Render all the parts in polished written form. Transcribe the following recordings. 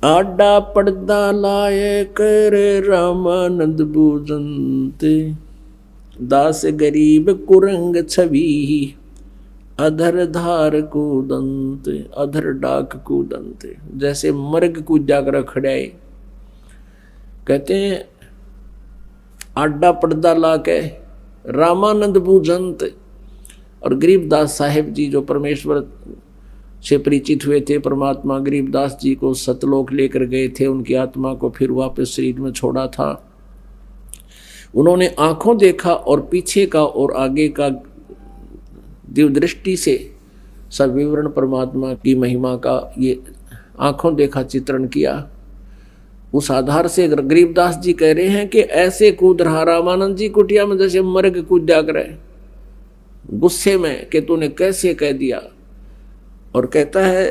आडा पर्दा लाए कर रामानंद बूझनते, दास गरीब कुरंग छवि अधर धार कूदंत, अधर डाक कूदंत। जैसे मर्ग कूद जाकर खड़ाए, कहते हैं आडा पर्दा ला के रामानंद बूझंत। और गरीबदास साहेब जी जो परमेश्वर से परिचित हुए थे, परमात्मा गरीबदास जी को सतलोक लेकर गए थे, उनकी आत्मा को फिर वापस शरीर में छोड़ा था। उन्होंने आंखों देखा और पीछे का और आगे का दिव्य दृष्टि से सब विवरण परमात्मा की महिमा का ये आंखों देखा चित्रण किया। उस आधार से गरीबदास जी कह रहे हैं कि ऐसे कूद रहा रामानंद जी कुटिया में जैसे मर्ग कूद जाग रहे, गुस्से में कि तूने कैसे कह दिया। और कहता है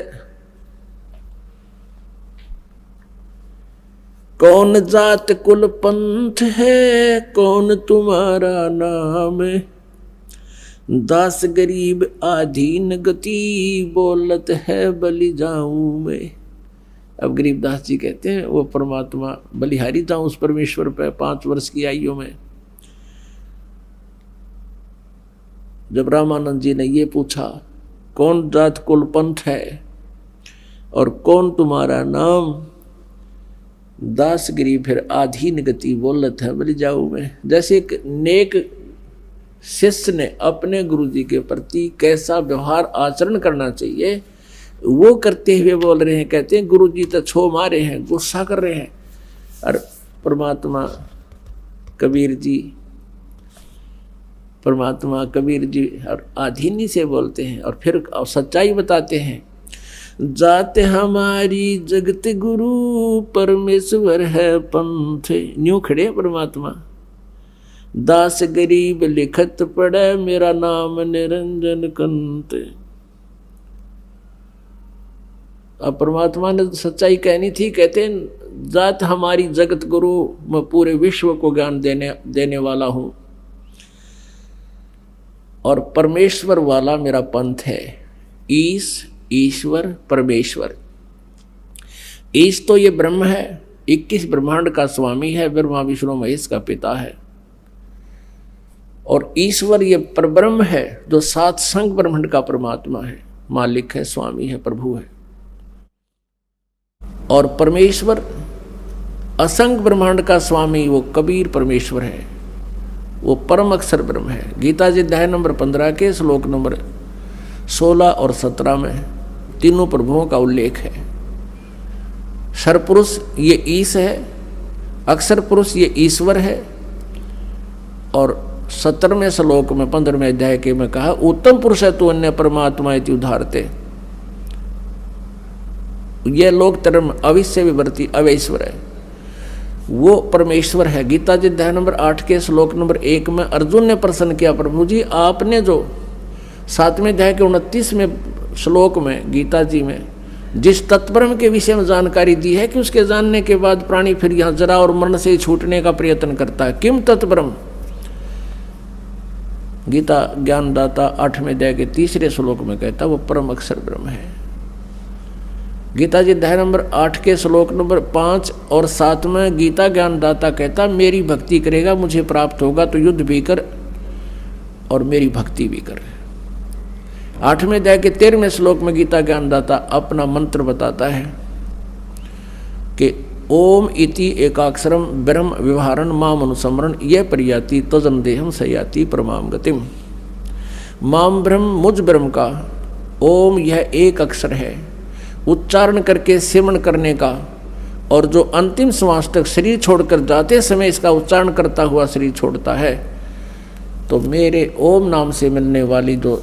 कौन जात कुल पंथ है, कौन तुम्हारा नाम, दास गरीब आधीन गति, बोलत है बलि जाऊं मैं। अब गरीबदास जी कहते हैं वो परमात्मा बलिहारी था उस परमेश्वर पे 5 वर्ष की आयु में। जब रामानंद जी ने ये पूछा कौन जात कुल पंथ है और कौन तुम्हारा नाम, दास गरीब फिर आधीन गति, बोलत है बलि जाऊं मैं। जैसे एक नेक शिष्य ने अपने गुरु जी के प्रति कैसा व्यवहार आचरण करना चाहिए वो करते हुए बोल रहे हैं। कहते हैं गुरु जी तो छो मारे हैं, गुस्सा कर रहे हैं। और परमात्मा कबीर जी और आधीनी से बोलते हैं और फिर सच्चाई बताते हैं। जात हमारी जगत गुरु, परमेश्वर है पंथ। न्यू खड़े परमात्मा, दास गरीब लिखत पड़े, मेरा नाम निरंजन कंत। अब परमात्मा ने सच्चाई कहनी थी। कहते हैं जात हमारी जगत गुरु, मैं पूरे विश्व को ज्ञान देने वाला हूं और परमेश्वर वाला मेरा पंथ है। ईश्वर परमेश्वर। ईश तो ये ब्रह्म है, 21 ब्रह्मांड का स्वामी है, ब्रह्मा विष्णु महेश का पिता है। और ईश्वर ये परब्रह्म है जो 7 संग ब्रह्मांड का परमात्मा है, मालिक है, स्वामी है, प्रभु है। और परमेश्वर असंग ब्रह्मांड का स्वामी वो कबीर परमेश्वर है, वो परम अक्षर ब्रह्म है। गीता जी अध्याय नंबर 15 के श्लोक नंबर 16 और 17 में तीनों प्रभुओं का उल्लेख है। सरपुरुष ये ईश है, अक्षर पुरुष ये ईश्वर है। और 17वें श्लोक में 15वें अध्याय के में कहा उत्तम पुरुष है तू अन्य परमात्मा इति उदाहरते। यह लोक धर्म अविश्य विवर्ती अवैश्वर है, वो परमेश्वर है। गीता जी अध्याय नंबर 8 के श्लोक नंबर 1 में अर्जुन ने प्रश्न किया, प्रभु जी आपने जो 7वें अध्याय के 29वें श्लोक में गीता जी में जिस तत्ब्रह्म के विषय में जानकारी दी है कि उसके जानने के बाद प्राणी फिर यहाँ जरा और मरण से छूटने का प्रयत्न करता है, किम तत्ब्रह्म। गीता ज्ञानदाता 8वें अध्याय के 3रे श्लोक में कहता वो परम अक्षर ब्रह्म है। गीता जी अध्याय नंबर 8 के श्लोक नंबर 5 और 7 में गीता ज्ञानदाता कहता मेरी भक्ति करेगा मुझे प्राप्त होगा, तो युद्ध भी कर और मेरी भक्ति भी कर। 8वें अध्याय के 13वें श्लोक में गीता ज्ञानदाता अपना मंत्र बताता है कि ओम इति एकाक्षरम ब्रह्म विवहारण माम अनुसमरण यह परियाति तजन देहम सयाति परमाम गतिम। माम ब्रह्म मुझ ब्रह्म का ओम यह एक अक्षर है, उच्चारण करके सिमरण करने का, और जो अंतिम श्वास तक शरीर छोड़कर जाते समय इसका उच्चारण करता हुआ शरीर छोड़ता है तो मेरे ओम नाम से मिलने वाली जो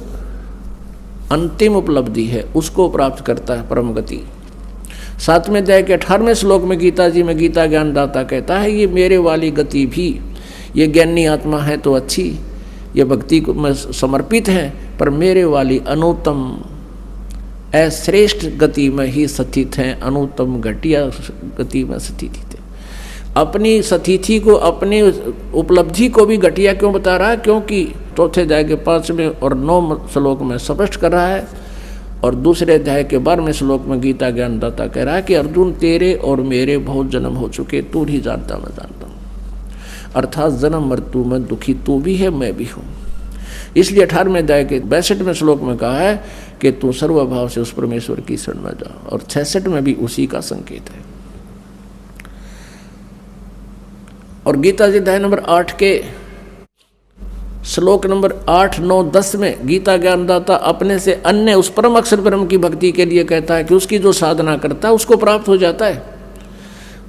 अंतिम उपलब्धि है उसको प्राप्त करता है परम गति। 7वें अध्याय के 18वें श्लोक में गीता जी में गीता ज्ञानदाता कहता है ये मेरे वाली गति भी, ये ज्ञानी आत्मा है तो अच्छी, ये भक्ति को में समर्पित है, पर मेरे वाली अनुत्तम श्रेष्ठ गति में ही स्थित हैं, अनुत्तम घटिया गति में स्थित है। अपनी स्थिति को अपनी उपलब्धि को भी घटिया क्यों बता रहा है? क्योंकि चौथे अध्याय के 5वें और 9वें श्लोक में स्पष्ट कर रहा है और दूसरे अध्याय के 12वें श्लोक में गीता ज्ञानदाता कह रहा है कि अर्जुन तेरे और मेरे बहुत जन्म हो चुके, तू नहीं जानता मैं जानता हूँ। अर्थात जन्म मृत्यु में दुखी तू भी है मैं भी हूँ। इसलिए 18वें अध्याय के 62वें श्लोक में कहा है कि तू सर्वभाव से उस परमेश्वर की शरण में जा, और 66 में भी उसी का संकेत है। और गीता जी अध्याय नंबर 8 के श्लोक नंबर 8, 9, 10 में गीता ज्ञानदाता अपने से अन्य उस परम अक्षर ब्रह्म की भक्ति के लिए कहता है कि उसकी जो साधना करता है उसको प्राप्त हो जाता है।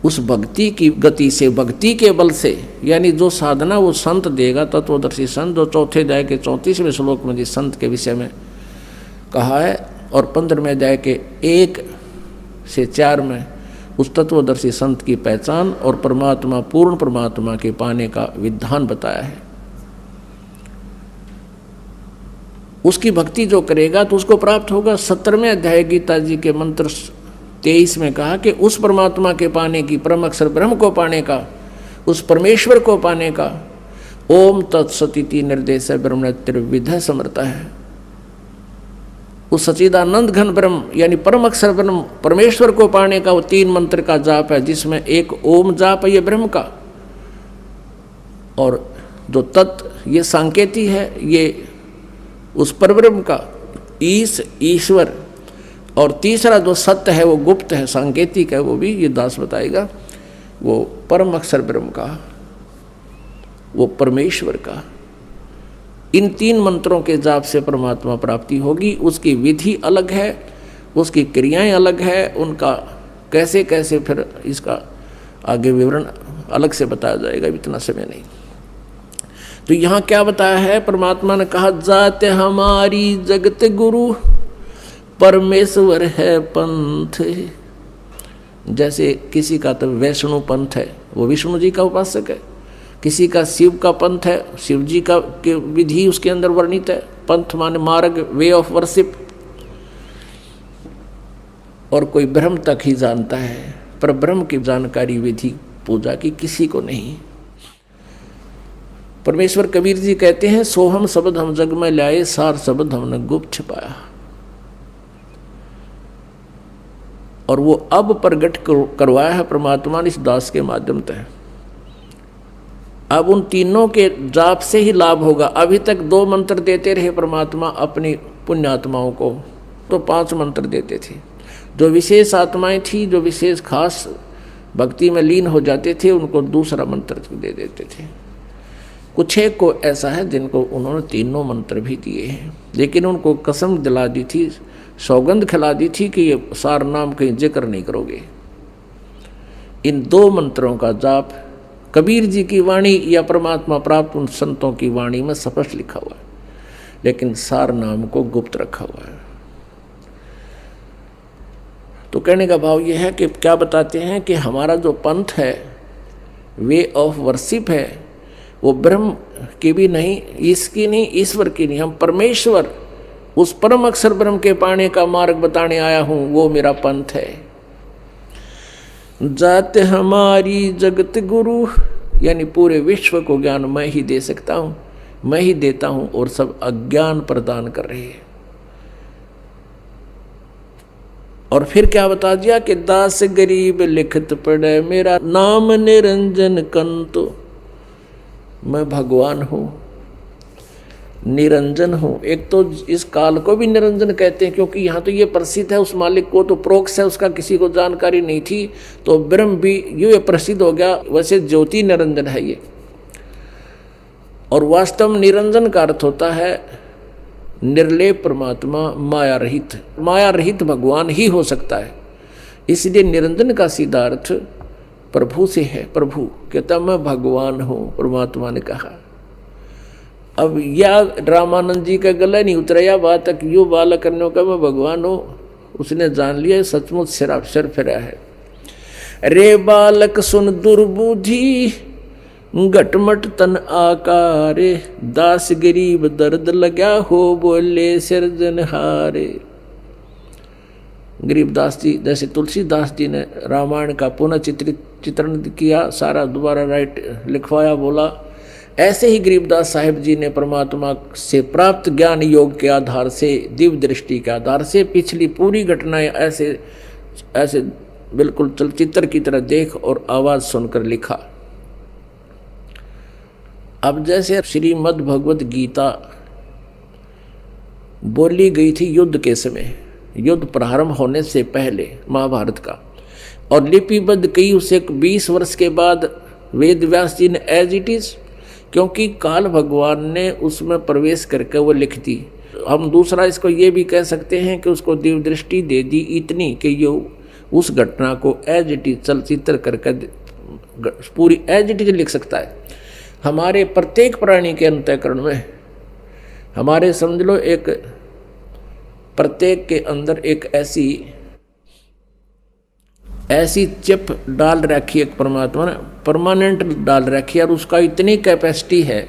उस भक्ति की गति से, भक्ति के बल से, यानी जो साधना वो संत देगा, तत्वदर्शी संत, जो 4थे अध्याय के 34वें श्लोक में जिस संत के विषय में कहा है, और 15वें अध्याय के 1 से 4 में उस तत्वदर्शी संत की पहचान और परमात्मा, पूर्ण परमात्मा के पाने का विधान बताया है। उसकी भक्ति जो करेगा तो उसको प्राप्त होगा। 17वें अध्याय गीता जी के मंत्र 23 में कहा कि उस परमात्मा के पाने की, परम अक्षर ब्रह्म को पाने का, उस परमेश्वर को पाने का ओम तत्सदिति निर्देश ब्रह्म त्रिविध समर्था है। उस सच्चिदानंद घन ब्रह्म यानी परम अक्षर ब्रह्म परमेश्वर को पाने का वो 3 मंत्र का जाप है, जिसमें एक ओम जाप है ये ब्रह्म का, और जो तत् ये सांकेती है ये उस परब्रह्म का, ईश्वर, और तीसरा जो सत्य है वो गुप्त है, सांकेतिक है, वो भी ये दास बताएगा, वो परम अक्षर ब्रह्म का, वो परमेश्वर का। इन 3 मंत्रों के जाप से परमात्मा प्राप्ति होगी। उसकी विधि अलग है, उसकी क्रियाएं अलग है, उनका कैसे कैसे फिर इसका आगे विवरण अलग से बताया जाएगा, इतना समय नहीं। तो यहाँ क्या बताया है, परमात्मा ने कहा जाते हमारी जगत गुरु परमेश्वर है पंथ। जैसे किसी का तो वैष्णु पंथ है, वो विष्णु जी का उपासक है, किसी का शिव का पंथ है, शिव जी का विधि उसके अंदर वर्णित है। पंथ माने मार्ग, वे ऑफ वर्शिप। और कोई ब्रह्म तक ही जानता है, पर ब्रह्म की जानकारी विधि पूजा की किसी को नहीं। परमेश्वर कबीर जी कहते हैं सोहम शब्द हम जग में लाए, सार शब्द हमने गुप्त छिपाया। और वो अब प्रगट करवाया है परमात्मा ने इस दास के माध्यम से। अब उन तीनों के जाप से ही लाभ होगा। अभी तक 2 मंत्र देते रहे परमात्मा अपनी पुण्यात्माओं को, तो 5 मंत्र देते थे। जो विशेष आत्माएं थी, जो विशेष खास भक्ति में लीन हो जाते थे, उनको दूसरा मंत्र दे देते थे। कुछ एक को ऐसा है जिनको उन्होंने 3 मंत्र भी दिए हैं, लेकिन उनको कसम दिला दी थी, सौगंध खिला दी थी कि ये सार नाम कहीं जिक्र नहीं करोगे। इन 2 मंत्रों का जाप कबीर जी की वाणी या परमात्मा प्राप्त उन संतों की वाणी में स्पष्ट लिखा हुआ है, लेकिन सार नाम को गुप्त रखा हुआ है। तो कहने का भाव यह है कि क्या बताते हैं कि हमारा जो पंथ है, वे ऑफ वर्शिप है, वो ब्रह्म की भी नहीं, इसकी नहीं, ईश्वर की नहीं। हम परमेश्वर, उस परम अक्षर ब्रह्म के पाने का मार्ग बताने आया हूं, वो मेरा पंथ है। जात हमारी जगत गुरु, यानी पूरे विश्व को ज्ञान मैं ही दे सकता हूं, मैं ही देता हूं, और सब अज्ञान प्रदान कर रहे हैं। और फिर क्या बता दिया कि दास गरीब लिखत पढ़े, मेरा नाम निरंजन कंतो, मैं भगवान हूँ, निरंजन हूँ। एक तो इस काल को भी निरंजन कहते हैं, क्योंकि यहाँ तो ये प्रसिद्ध है, उस मालिक को तो प्रोक्ष है, उसका किसी को जानकारी नहीं थी, तो ब्रह्म भी ये प्रसिद्ध हो गया। वैसे ज्योति निरंजन है ये, और वास्तव में निरंजन का अर्थ होता है निर्लेप परमात्मा, माया रहित। माया रहित भगवान ही हो सकता है, इसलिए निरंजन का सीधा अर्थ प्रभु से है। प्रभु कहता मैं भगवान हूँ, परमात्मा ने कहा। अब या रामानंद जी का गला नहीं उतरा, या बात तक यो बालक करने का मैं भगवान हूँ, उसने जान लिया सचमुच सिर फिरा है। रे बालक सुन दुर्बुद्धि, घटमट तन आकारे, दास गरीब दर्द लगा हो, बोले सिरजनहारे। गरीबदास जी, जैसे तुलसीदास जी ने रामायण का पुनः चित्रण किया, सारा दोबारा लिखवाया, बोला ऐसे ही गरीबदास साहिब जी ने परमात्मा से प्राप्त ज्ञान योग के आधार से, दिव्य दृष्टि के आधार से पिछली पूरी घटनाएं ऐसे ऐसे बिल्कुल चलचित्र की तरह देख और आवाज सुनकर लिखा। अब जैसे श्रीमद् भगवत गीता बोली गई थी युद्ध के समय, युद्ध प्रारंभ होने से पहले महाभारत का, और लिपिबद्ध की उसे 20 वर्ष के बाद वेद व्यास जी ने एज इट इज, क्योंकि काल भगवान ने उसमें प्रवेश करके वो लिख दी। हम दूसरा इसको ये भी कह सकते हैं कि उसको दिव्य दृष्टि दे दी इतनी कि ये उस घटना को एज इट इज चलचित्र करके पूरी एज इट इज लिख सकता है। हमारे प्रत्येक प्राणी के अंतःकरण में, हमारे समझ लो एक प्रत्येक के अंदर एक ऐसी चिप डाल रखी है परमात्मा ने, परमानेंट डाल रखी है, और उसका इतनी कैपेसिटी है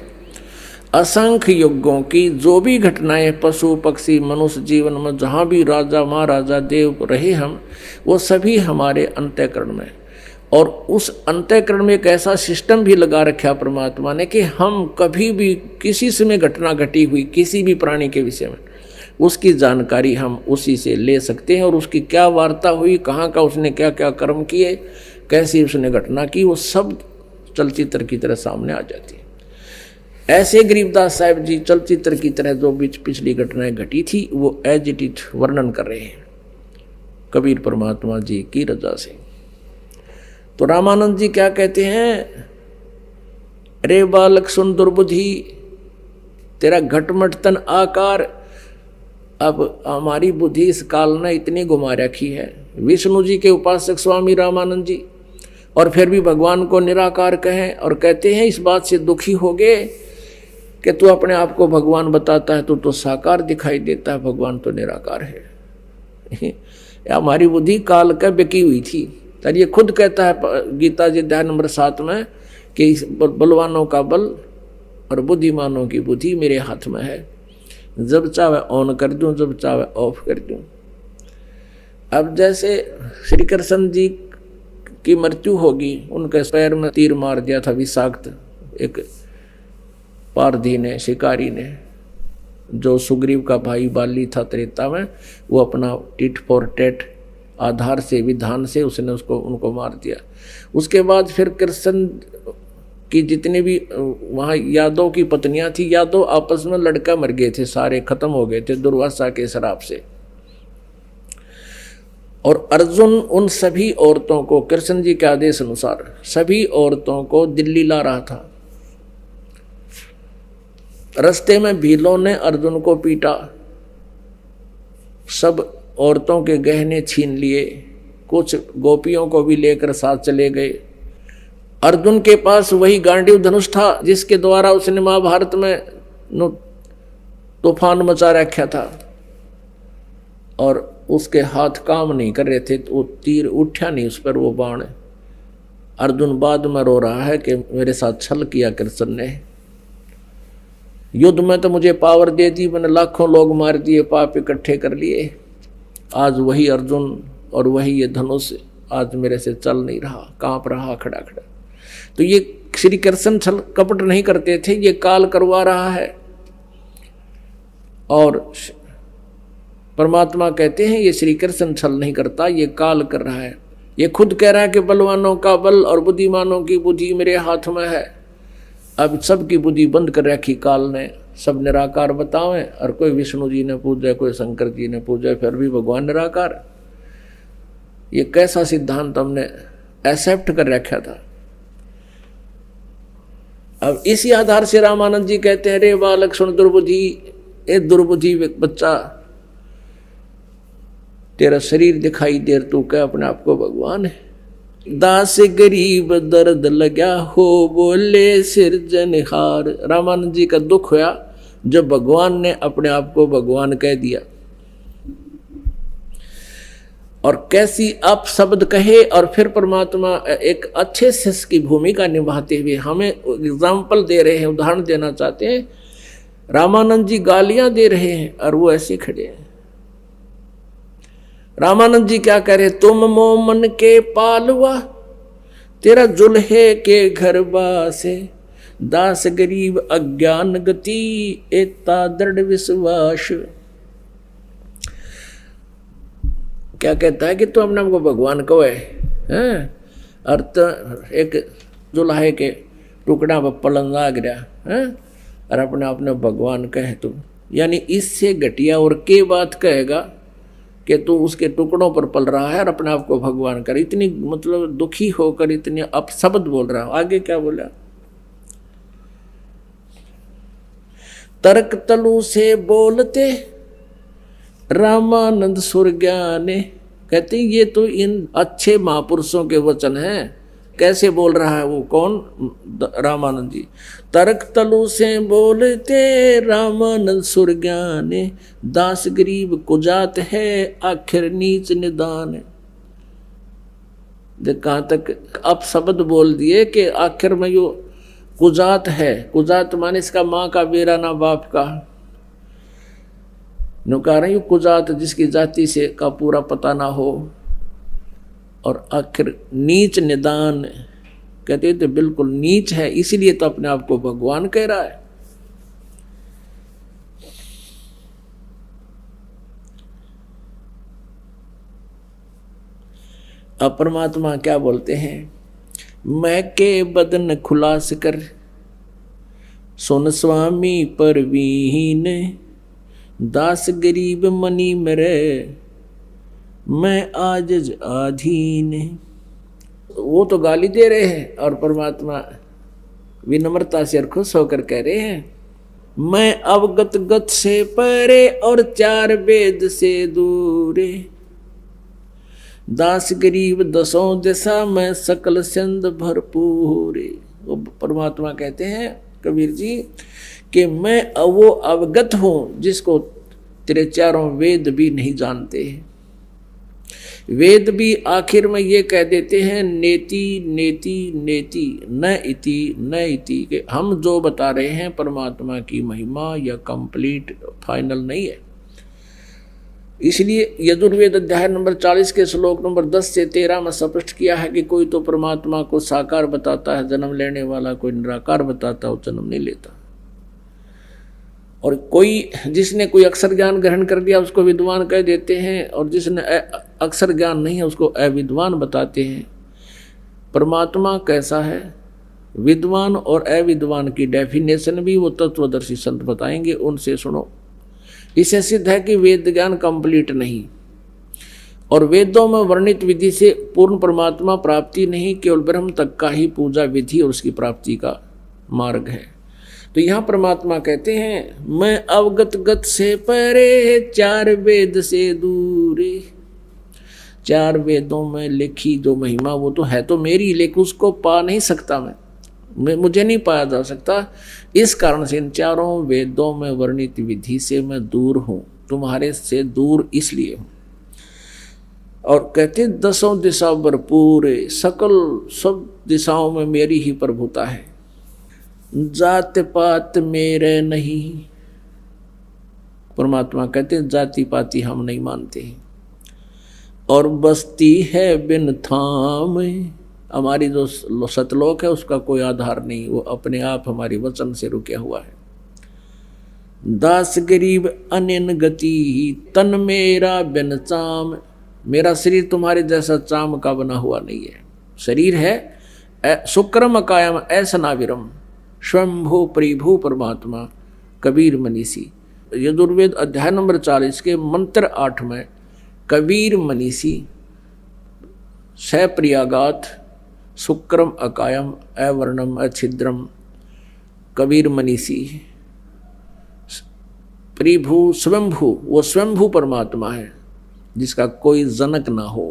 असंख्य युगों की जो भी घटनाएं पशु पक्षी मनुष्य जीवन में जहाँ भी राजा महाराजा देव रहे हम, वो सभी हमारे अंतःकरण में। और उस अंतःकरण में एक ऐसा सिस्टम भी लगा रखा परमात्मा ने कि हम कभी भी किसी समय घटना घटी हुई किसी भी प्राणी के विषय में उसकी जानकारी हम उसी से ले सकते हैं, और उसकी क्या वार्ता हुई, कहाँ का उसने क्या क्या कर्म किए, कैसी उसने घटना की, वो सब चलचित्र की तरह सामने आ जाती है। ऐसे गरीबदास साहिब जी चलचित्र की तरह जो पिछली घटनाएं घटी थी वो एज इट इज वर्णन कर रहे हैं कबीर परमात्मा जी की रजा से। तो रामानंद जी क्या कहते हैं, अरे बालक सुन दुर्बुद्धि, तेरा घटमट तन आकार। अब हमारी बुद्धि इस काल ने इतनी घुमा रखी है। विष्णु जी के उपासक स्वामी रामानंद जी, और फिर भी भगवान को निराकार कहें, और कहते हैं इस बात से दुखी हो गए कि तू अपने आप को भगवान बताता है, तो साकार दिखाई देता है, भगवान तो निराकार है। हमारी बुद्धि काल का बिकी हुई थी। तर ये खुद कहता है गीता जी अध्याय नंबर 7 में कि बलवानों का बल और बुद्धिमानों की बुद्धि मेरे हाथ में है, जब चाहे ऑन कर दूं, जब चाहे ऑफ कर दूं। अब जैसे श्री कृष्ण जी की मृत्यु होगी, उनके पैर में तीर मार दिया था विषाक्त एक पारधी ने, शिकारी ने, जो सुग्रीव का भाई बाली था त्रेता में, वो अपना टिट फॉर टेट आधार से विधान से उसने उनको मार दिया। उसके बाद फिर कृष्ण की जितने भी वहाँ यादव की पत्नियां थी, यादव आपस में लड़का मर गए थे, सारे खत्म हो गए थे दुर्वासा के श्राप से। और अर्जुन उन सभी औरतों को कृष्ण जी के आदेश अनुसार सभी औरतों को दिल्ली ला रहा था। रास्ते में भीलों ने अर्जुन को पीटा, सब औरतों के गहने छीन लिए, कुछ गोपियों को भी लेकर साथ चले गए। अर्जुन के पास वही गांडीव धनुष था जिसके द्वारा उसने महाभारत में तूफान मचा रखा था, और उसके हाथ काम नहीं कर रहे थे, तो वो तीर उठा नहीं उस पर वो बाण। अर्जुन बाद में रो रहा है कि मेरे साथ छल किया कृष्ण ने, युद्ध में तो मुझे पावर दे दी, मैंने लाखों लोग मार दिए, पाप इकट्ठे कर लिए, आज वही अर्जुन और वही ये धनुष आज मेरे से चल नहीं रहा, कांप रहा खड़ा खड़ा। तो ये श्री कृष्ण छल कपट नहीं करते थे, ये काल करवा रहा है। और परमात्मा कहते हैं ये श्री कृष्ण छल नहीं करता, ये काल कर रहा है। ये खुद कह रहा है कि बलवानों का बल और बुद्धिमानों की बुद्धि मेरे हाथ में है। अब सबकी बुद्धि बंद कर रखी काल ने, सब निराकार बतावे, और कोई विष्णु जी ने पूजा, कोई शंकर जी ने पूजा, फिर भी भगवान निराकार। ये कैसा सिद्धांत हमने एक्सेप्ट कर रखा था। अब इसी आधार से रामानंद जी कहते हैं, रे बालक सुन दुर्बुद्धि, ए दुर्बुद्धि बच्चा, तेरा शरीर दिखाई दे, तू क्या अपने आप को भगवान है। दास गरीब दर्द लगा हो बोले सिरजनहार। रामानंद जी का दुख हुआ जब भगवान ने अपने आप को भगवान कह दिया, और कैसी आप शब्द कहे। और फिर परमात्मा एक अच्छे शिष्य की भूमिका निभाते हुए हमें एग्जाम्पल दे रहे हैं, उदाहरण देना चाहते हैं। रामानंद जी गालियां दे रहे हैं और वो ऐसे खड़े हैं। रामानंद जी क्या कह रहे, तुम मोमन के पालवा, तेरा जुल्हे के घर बासे, दास गरीब अज्ञान गति एता दृढ़ विश्वास। क्या कहता है कि तू अपने को भगवान कहो है अर्थ एक जुलाहे के टुकड़ा पर पलन लाग रहा है और अपने आप ने भगवान कहे तू, यानी इससे घटिया और के बात कहेगा कि तू उसके टुकड़ों पर पल रहा है और अपने आप को भगवान कर, इतनी मतलब दुखी होकर इतने अपशब्द बोल रहा हूं। आगे क्या बोला, तर्क तलु से बोलते रामानंद सुर ज्ञाने। कहते ये तो इन अच्छे महापुरुषों के वचन हैं। कैसे बोल रहा है वो, कौन, रामानंद जी। तर्क तलु से बोलते रामानंद सुर ज्ञाने, दास गरीब कुजात है आखिर नीच निदान। देख कहां तक अब शब्द बोल दिए कि आखिर में यो कुजात है। कुजात माने इसका माँ का बेरा ना बाप का, नो कह रहे कुजात जिसकी जाति से का पूरा पता ना हो, और आखिर नीच निदान। कहते तो बिल्कुल नीच है, इसीलिए तो अपने आप को भगवान कह रहा है। अब परमात्मा क्या बोलते हैं, मैं के बदन खुलास कर सुन स्वामी परवीन, दास गरीब मनी मेरे मैं आज आधीन। वो तो गाली दे रहे हैं और परमात्मा विनम्रता से और खुश होकर कह रहे हैं, मैं अवगत गत से परे और चार वेद से दूरे, दास गरीब दसों दिशा में सकल सिंध भरपूरे। वो परमात्मा कहते हैं कबीर जी कि मैं वो अवगत हूं जिसको तेरे चारों वेद भी नहीं जानते। वेद भी आखिर में ये कह देते हैं नेति नेति नेति न इति न इति, के हम जो बता रहे हैं परमात्मा की महिमा या कंप्लीट फाइनल नहीं है। इसलिए यजुर्वेद अध्याय नंबर 40 के श्लोक नंबर 10 से 13 में स्पष्ट किया है कि कोई तो परमात्मा को साकार बताता है जन्म लेने वाला, कोई निराकार बताता है वो जन्म नहीं लेता। और कोई जिसने कोई अक्षर ज्ञान ग्रहण कर दिया उसको विद्वान कह देते हैं, और जिसने अक्षर ज्ञान नहीं है उसको अविद्वान बताते हैं। परमात्मा कैसा है, विद्वान और अविद्वान की डेफिनेशन भी वो तत्वदर्शी संत बताएंगे, उनसे सुनो। इससे सिद्ध है कि वेद ज्ञान कंप्लीट नहीं, और वेदों में वर्णित विधि से पूर्ण परमात्मा प्राप्ति नहीं, केवल ब्रह्म तक का ही पूजा विधि और उसकी प्राप्ति का मार्ग है। तो यहाँ परमात्मा कहते हैं मैं अवगत गत से परे चार वेद से दूरे। चार वेदों में लिखी जो महिमा वो तो है तो मेरी, लेकिन उसको पा नहीं सकता मैं मुझे नहीं पाया जा सकता। इस कारण से इन चारों वेदों में वर्णित विधि से मैं दूर हूं, तुम्हारे से दूर इसलिए हूं। और कहते दसों दिशा भरपूर, सकल सब दिशाओं में मेरी ही प्रभुता है। जात पात मेरे नहीं, परमात्मा कहते जाति पाति हम नहीं मानते। और बस्ती है बिन थाम, हमारी जो सतलोक है उसका कोई आधार नहीं, वो अपने आप हमारी वचन से रुके हुआ है। दास गरीब अनिन गति तन मेरा बिन चाम, मेरा शरीर तुम्हारे जैसा चाम का बना हुआ नहीं है। शरीर है शुक्रम कायम ऐसा नाविरम, स्वयंभू परिभू परमात्मा कबीर मनीषी। यजुर्वेद अध्याय नंबर 40 के मंत्र 8 में कबीर मनीषी सप्रियागात शुक्रम अकायम अवर्णम अच्छिद्रम, कबीर मनीषी परिभू स्वयंभू, वो स्वयंभू परमात्मा है जिसका कोई जनक ना हो।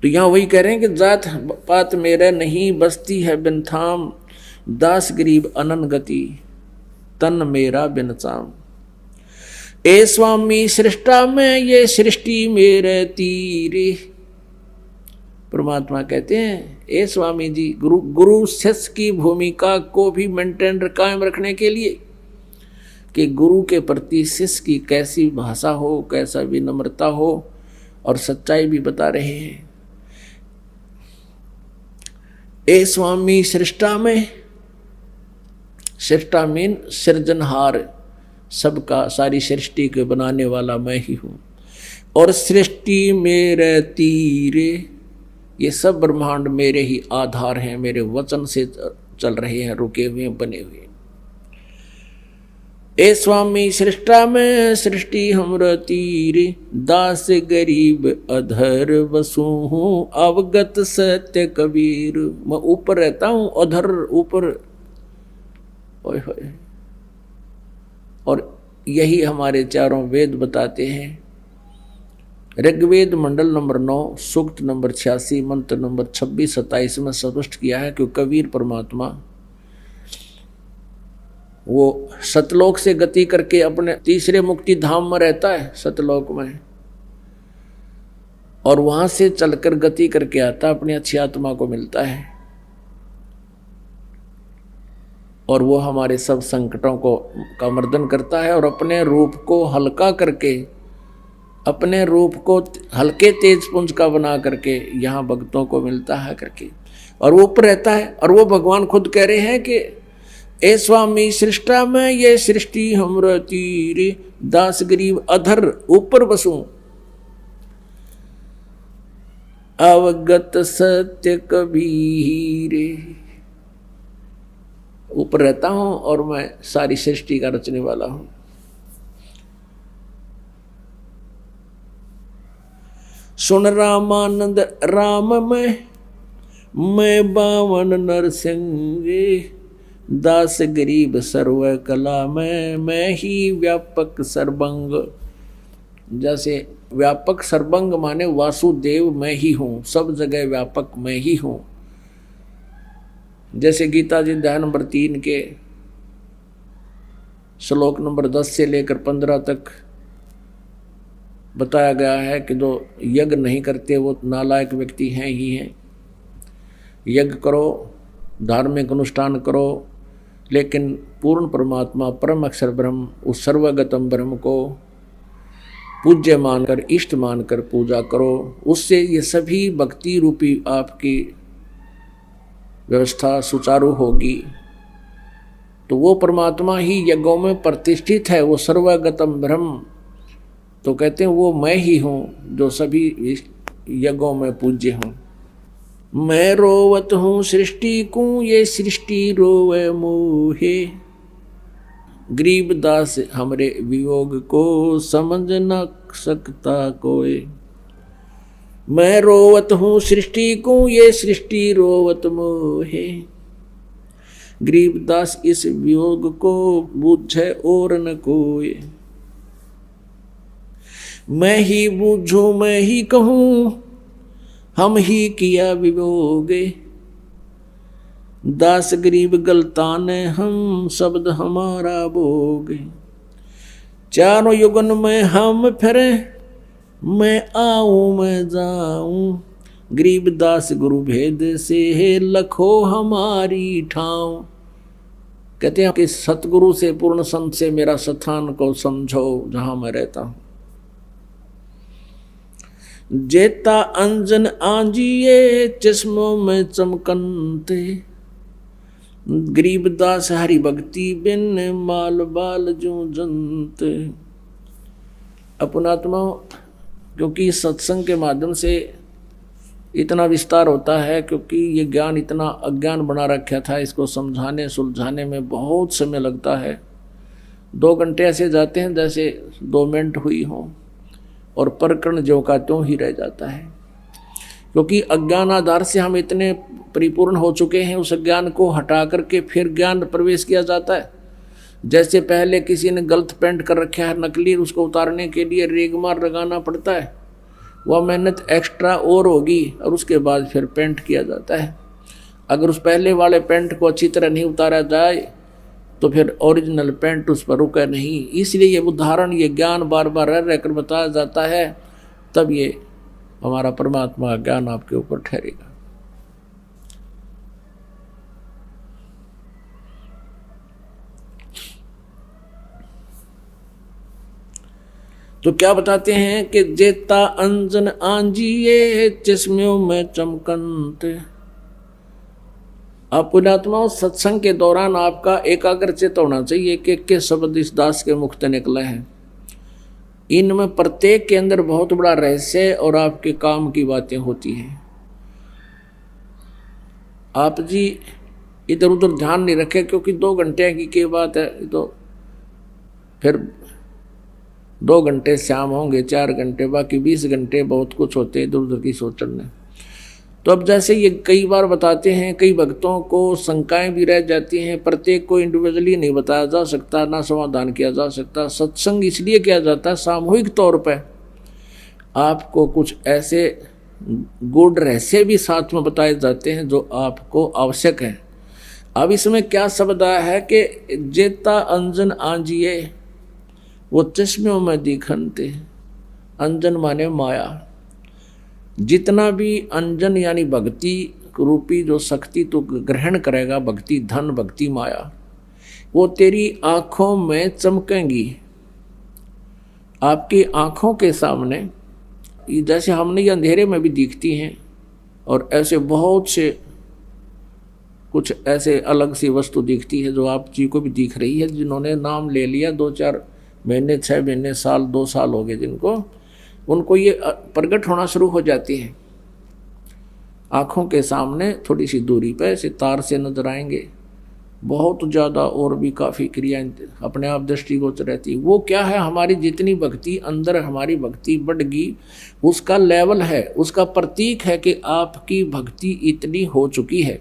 तो यहाँ वही कह रहे हैं कि जात पात मेरे नहीं, बस्ती है बिन थाम, दास गरीब अनन गति तन मेरा बिन चाम। ए स्वामी सृष्टा में ये सृष्टि मेरे तीरे, परमात्मा कहते हैं ए स्वामी जी, गुरु शिष्य की भूमिका को भी मेंटेन कायम रखने के लिए कि गुरु के प्रति शिष्य की कैसी भाषा हो, कैसा विनम्रता हो, और सच्चाई भी बता रहे हैं। ए स्वामी सृष्टा में, सृष्टा मीन सृजनहार, सबका सारी सृष्टि के बनाने वाला मैं ही हूँ। और सृष्टि मेरे तीरे, ये सब ब्रह्मांड मेरे ही आधार हैं, मेरे वचन से चल रहे हैं, रुके हुए बने हुए। ए स्वामी सृष्टा में सृष्टि हमरा तीरे, दास गरीब अधर वसु हूँ, अवगत सत्य कबीर। मैं ऊपर रहता हूँ, अधर ऊपर। ओए होए। और यही हमारे चारों वेद बताते हैं। ऋग्वेद मंडल नंबर 9 सूक्त नंबर 86 मंत्र नंबर 26-27 में स्पष्ट किया है कि कबीर परमात्मा वो सतलोक से गति करके अपने तीसरे मुक्ति धाम में रहता है, सतलोक में, और वहां से चलकर गति करके आता, अपनी अच्छी आत्मा को मिलता है, और वो हमारे सब संकटों का मर्दन करता है, और अपने रूप को हल्का करके, अपने रूप को हल्के तेज पुंज का बना करके यहाँ भक्तों को मिलता है करके, और वो ऊपर रहता है। और वो भगवान खुद कह रहे हैं कि ए स्वामी सृष्टा में ये सृष्टि हमरा तीरे, दास गरीब अधर ऊपर बसूं, अवगत सत्य कबीरे। ऊपर रहता हूं और मैं सारी सृष्टि का रचने वाला हूं। सुन रामानंद राम में, मैं बावन नरसिंह, दास गरीब सर्व कला में, मैं ही व्यापक सर्वंग। जैसे व्यापक सर्वंग माने वासुदेव मैं ही हूँ, सब जगह व्यापक मैं ही हूँ। जैसे गीता जी अध्याय नंबर 3 के श्लोक नंबर 10 से लेकर 15 तक बताया गया है कि जो यज्ञ नहीं करते वो नालायक व्यक्ति हैं ही हैं। यज्ञ करो, धार्मिक अनुष्ठान करो, लेकिन पूर्ण परमात्मा परम अक्षर ब्रह्म, उस सर्वगतम ब्रह्म को पूज्य मानकर, इष्ट मानकर पूजा करो। उससे ये सभी भक्ति रूपी आपकी व्यवस्था सुचारू होगी। तो वो परमात्मा ही यज्ञों में प्रतिष्ठित है, वो सर्वगतम ब्रह्म। तो कहते हैं वो मैं ही हूँ जो सभी यज्ञों में पूज्य हूँ। मैं रोवत हूँ सृष्टि को, ये सृष्टि रोवे मोहे, गरीबदास हमरे वियोग को समझ न सकता कोई। मैं रोवत हूँ सृष्टि को, ये सृष्टि रोवत मोहे, गरीबदास इस वियोग को बूझे और न कोई। मैं ही बूझूं मैं ही कहूँ, हम ही किया वियोगे, दास गरीब गलतान हम, शब्द हमारा बोगे। चारों युगन में हम फिरे, मैं आऊं मैं जाऊं, गरीब दास गुरु भेद से लखो हमारी ठाव। कहते हैं कि सतगुरु से, पूर्ण संत से मेरा स्थान को समझो जहां मैं रहता हूं। जेता अंजन आंजिए चश्मों में चमकनते, गरीबदास हरि भक्ति बिन माल बाल जो जनते। अपनात्मा, क्योंकि सत्संग के माध्यम से इतना विस्तार होता है, क्योंकि ये ज्ञान इतना अज्ञान बना रखा था, इसको समझाने सुलझाने में बहुत समय लगता है। 2 घंटे ऐसे जाते हैं जैसे 2 मिनट हुई हो, और प्रकरण ज्यों का त्यों ही रह जाता है। क्योंकि अज्ञान आधार से हम इतने परिपूर्ण हो चुके हैं, उस ज्ञान को हटा करके फिर ज्ञान प्रवेश किया जाता है। जैसे पहले किसी ने गलत पेंट कर रखा है नकली, उसको उतारने के लिए रेगमार लगाना पड़ता है, वह मेहनत एक्स्ट्रा और होगी, और उसके बाद फिर पेंट किया जाता है। अगर उस पहले वाले पेंट को अच्छी तरह नहीं उतारा जाए तो फिर ओरिजिनल पेंट उस पर रुके नहीं। इसलिए ये उदाहरण, ये ज्ञान बार बार रह रहकर बताया जाता है, तब ये हमारा परमात्मा ज्ञान आपके ऊपर ठहरेगा। तो क्या बताते हैं कि जेता अंजन आंजिए चश्मों में चमकनते, आप पुण्यात्माओं, सत्संग के दौरान आपका एकाग्रचित होना चाहिए। एक एक के शब्द इस दास के मुख से निकले हैं, इनमें प्रत्येक के अंदर बहुत बड़ा रहस्य और आपके काम की बातें होती हैं। आप जी इधर उधर ध्यान नहीं रखे, क्योंकि 2 घंटे की क्या बात है, तो फिर 2 घंटे शाम होंगे, 4 घंटे, बाकी 20 घंटे बहुत कुछ होते हैं इधर उधर की सोचने। तो अब जैसे ये कई बार बताते हैं, कई भक्तों को शंकाएं भी रह जाती हैं, प्रत्येक को इंडिविजुअली नहीं बताया जा सकता, ना समाधान किया जा सकता। सत्संग इसलिए किया जाता है सामूहिक तौर पर, आपको कुछ ऐसे गूढ़ रहस्य भी साथ में बताए जाते हैं जो आपको आवश्यक है। अब इसमें क्या शब्द आया है कि जेता अंजन आंजिए वो चश्मों में दिखनते, अंजन माने माया। जितना भी अंजन यानी भक्ति रूपी जो शक्ति तो ग्रहण करेगा, भक्ति धन, भक्ति माया, वो तेरी आंखों में चमकेंगी। आपकी आंखों के सामने जैसे हमने ये अंधेरे में भी दिखती हैं, और ऐसे बहुत से कुछ ऐसे अलग सी वस्तु दिखती है जो आप जी को भी दिख रही है। जिन्होंने नाम ले लिया 2-4 महीने, 6 महीने, साल, 2 साल हो गए जिनको, उनको ये प्रकट होना शुरू हो जाती है। आँखों के सामने थोड़ी सी दूरी पर ऐसे तार से नजर आएंगे, बहुत ज़्यादा और भी काफ़ी क्रियाएं अपने आप दृष्टिगोचर रहती। वो क्या है, हमारी जितनी भक्ति अंदर, हमारी भक्ति बढ़गी, उसका लेवल है, उसका प्रतीक है कि आपकी भक्ति इतनी हो चुकी है।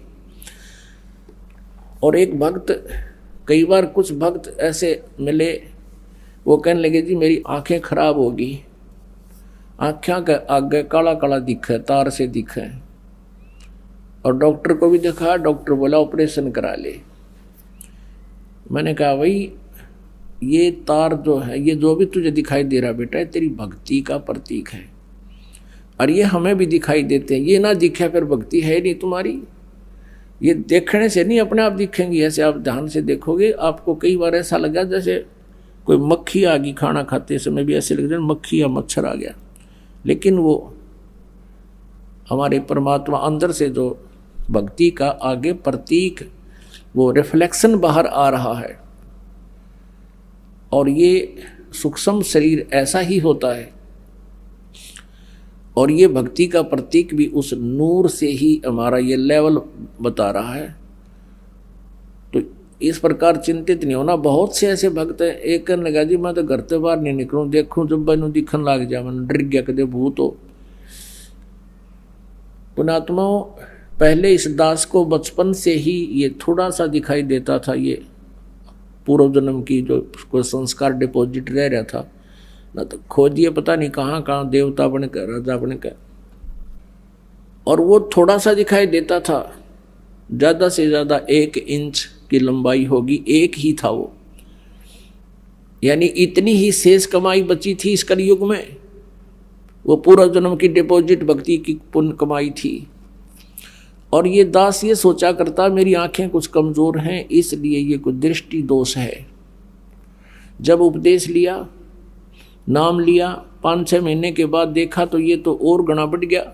और एक भक्त, कई बार कुछ भक्त ऐसे मिले, वो कहने लगे जी मेरी आंखें खराब होगी, आँखें के आगे काला काला दिखे, तार से दिखे, और डॉक्टर को भी दिखा, डॉक्टर बोला ऑपरेशन करा ले। मैंने कहा भाई ये तार जो है, ये जो भी तुझे दिखाई दे रहा बेटा, है तेरी भक्ति का प्रतीक है, और ये हमें भी दिखाई देते हैं। ये ना दिखे फिर भक्ति है नहीं तुम्हारी। ये देखने से नहीं अपने आप दिखेंगी, ऐसे आप ध्यान से देखोगे। आपको कई बार ऐसा लगा जैसे कोई मक्खी आ गई, खाना खाते समय भी ऐसे लग रहा मक्खी या मच्छर आ गया, लेकिन वो हमारे परमात्मा अंदर से जो भक्ति का आगे प्रतीक, वो रिफ्लेक्शन बाहर आ रहा है। और ये सूक्ष्म शरीर ऐसा ही होता है, और ये भक्ति का प्रतीक भी उस नूर से ही हमारा ये लेवल बता रहा है। तो इस प्रकार चिंतित नहीं होना। बहुत से ऐसे भक्त हैं, एक कहने लगा जी मैं तो घर से बाहर नहीं निकलूँ, देखूँ जब मैनू दिखन लग जाए, मैंने डर गया कदे भूत हो। पुण्यात्माओं, पहले इस दास को बचपन से ही ये थोड़ा सा दिखाई देता था, ये पूर्व जन्म की जो कोई संस्कार डिपॉजिट रह रहा था ना, तो खोजिए पता नहीं कहाँ कहाँ देवता बन कर, राजा बन कर, और वो थोड़ा सा दिखाई देता था। ज़्यादा से ज़्यादा 1 इंच की लंबाई होगी, एक ही था वो, यानी इतनी ही शेष कमाई बची थी इस कलयुग में। वो पूर्व जन्म की डिपॉजिट भक्ति की पुण्य कमाई थी। और ये दास ये सोचा करता मेरी आंखें कुछ कमज़ोर हैं, इसलिए ये कुछ दृष्टि दोष है। जब उपदेश लिया, नाम लिया, 5-6 महीने के बाद देखा तो ये तो और गणा बढ़ गया।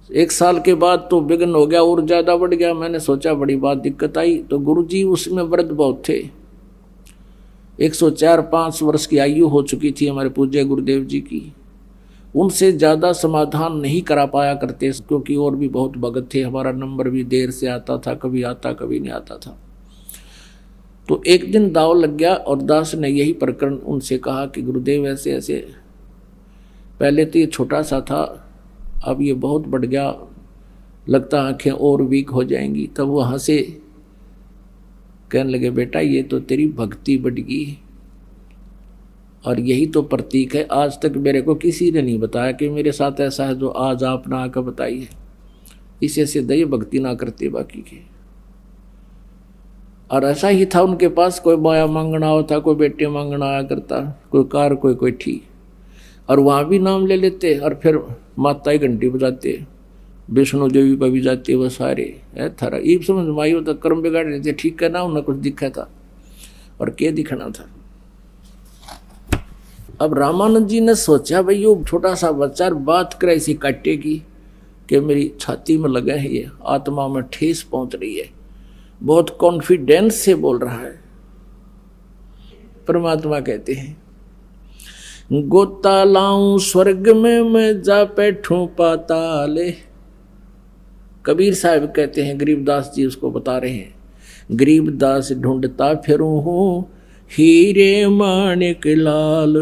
1 साल के बाद तो विघ्न हो गया, और ज़्यादा बढ़ गया। मैंने सोचा बड़ी बात दिक्कत आई। तो गुरुजी उसमें वृद्ध बहुत थे, 104-5 वर्ष की आयु हो चुकी थी हमारे पूज्य गुरुदेव जी की। उनसे ज़्यादा समाधान नहीं करा पाया करते, क्योंकि और भी बहुत भगत थे। हमारा नंबर भी देर से आता था, कभी आता कभी नहीं आता था। तो एक दिन दाव लग गया, और दास ने यही प्रकरण उनसे कहा कि गुरुदेव ऐसे ऐसे, पहले तो ये छोटा सा था, अब ये बहुत बढ़ गया, लगता आँखें और वीक हो जाएंगी। तब वो हंसे, कहने लगे बेटा ये तो तेरी भक्ति बढ़ गई, और यही तो प्रतीक है। आज तक मेरे को किसी ने नहीं बताया कि मेरे साथ ऐसा है जो आज आपने आकर बताई है। इसे से दया भक्ति ना करते बाकी के। और ऐसा ही था उनके पास, कोई माया मांगना होता, कोई बेटे मांगना आया करता, कोई कार, कोई ठीक, और वहाँ भी नाम ले लेते, और फिर माता ही घंटी बजाते, विष्णु देवी पर भी जाते, वो सारे थारा ये समझ माई होता, कर्म बिगाड़ देते। ठीक है ना, उन्हें कुछ दिखा था, और क्या दिखना था। अब रामानंद जी ने सोचा भाई वो छोटा सा बच्चा बात करे इसी काटे की, कि मेरी छाती में लगे हैं, ये आत्मा में ठेस पहुंच रही है, बहुत कॉन्फिडेंस से बोल रहा है। परमात्मा कहते हैं गोता लाऊं स्वर्ग में मैं जा बैठूं पाताले। कबीर साहब कहते हैं, गरीबदास जी उसको बता रहे हैं, गरीबदास ढूंढता फिरूं हूं हीरे माणिक लाल।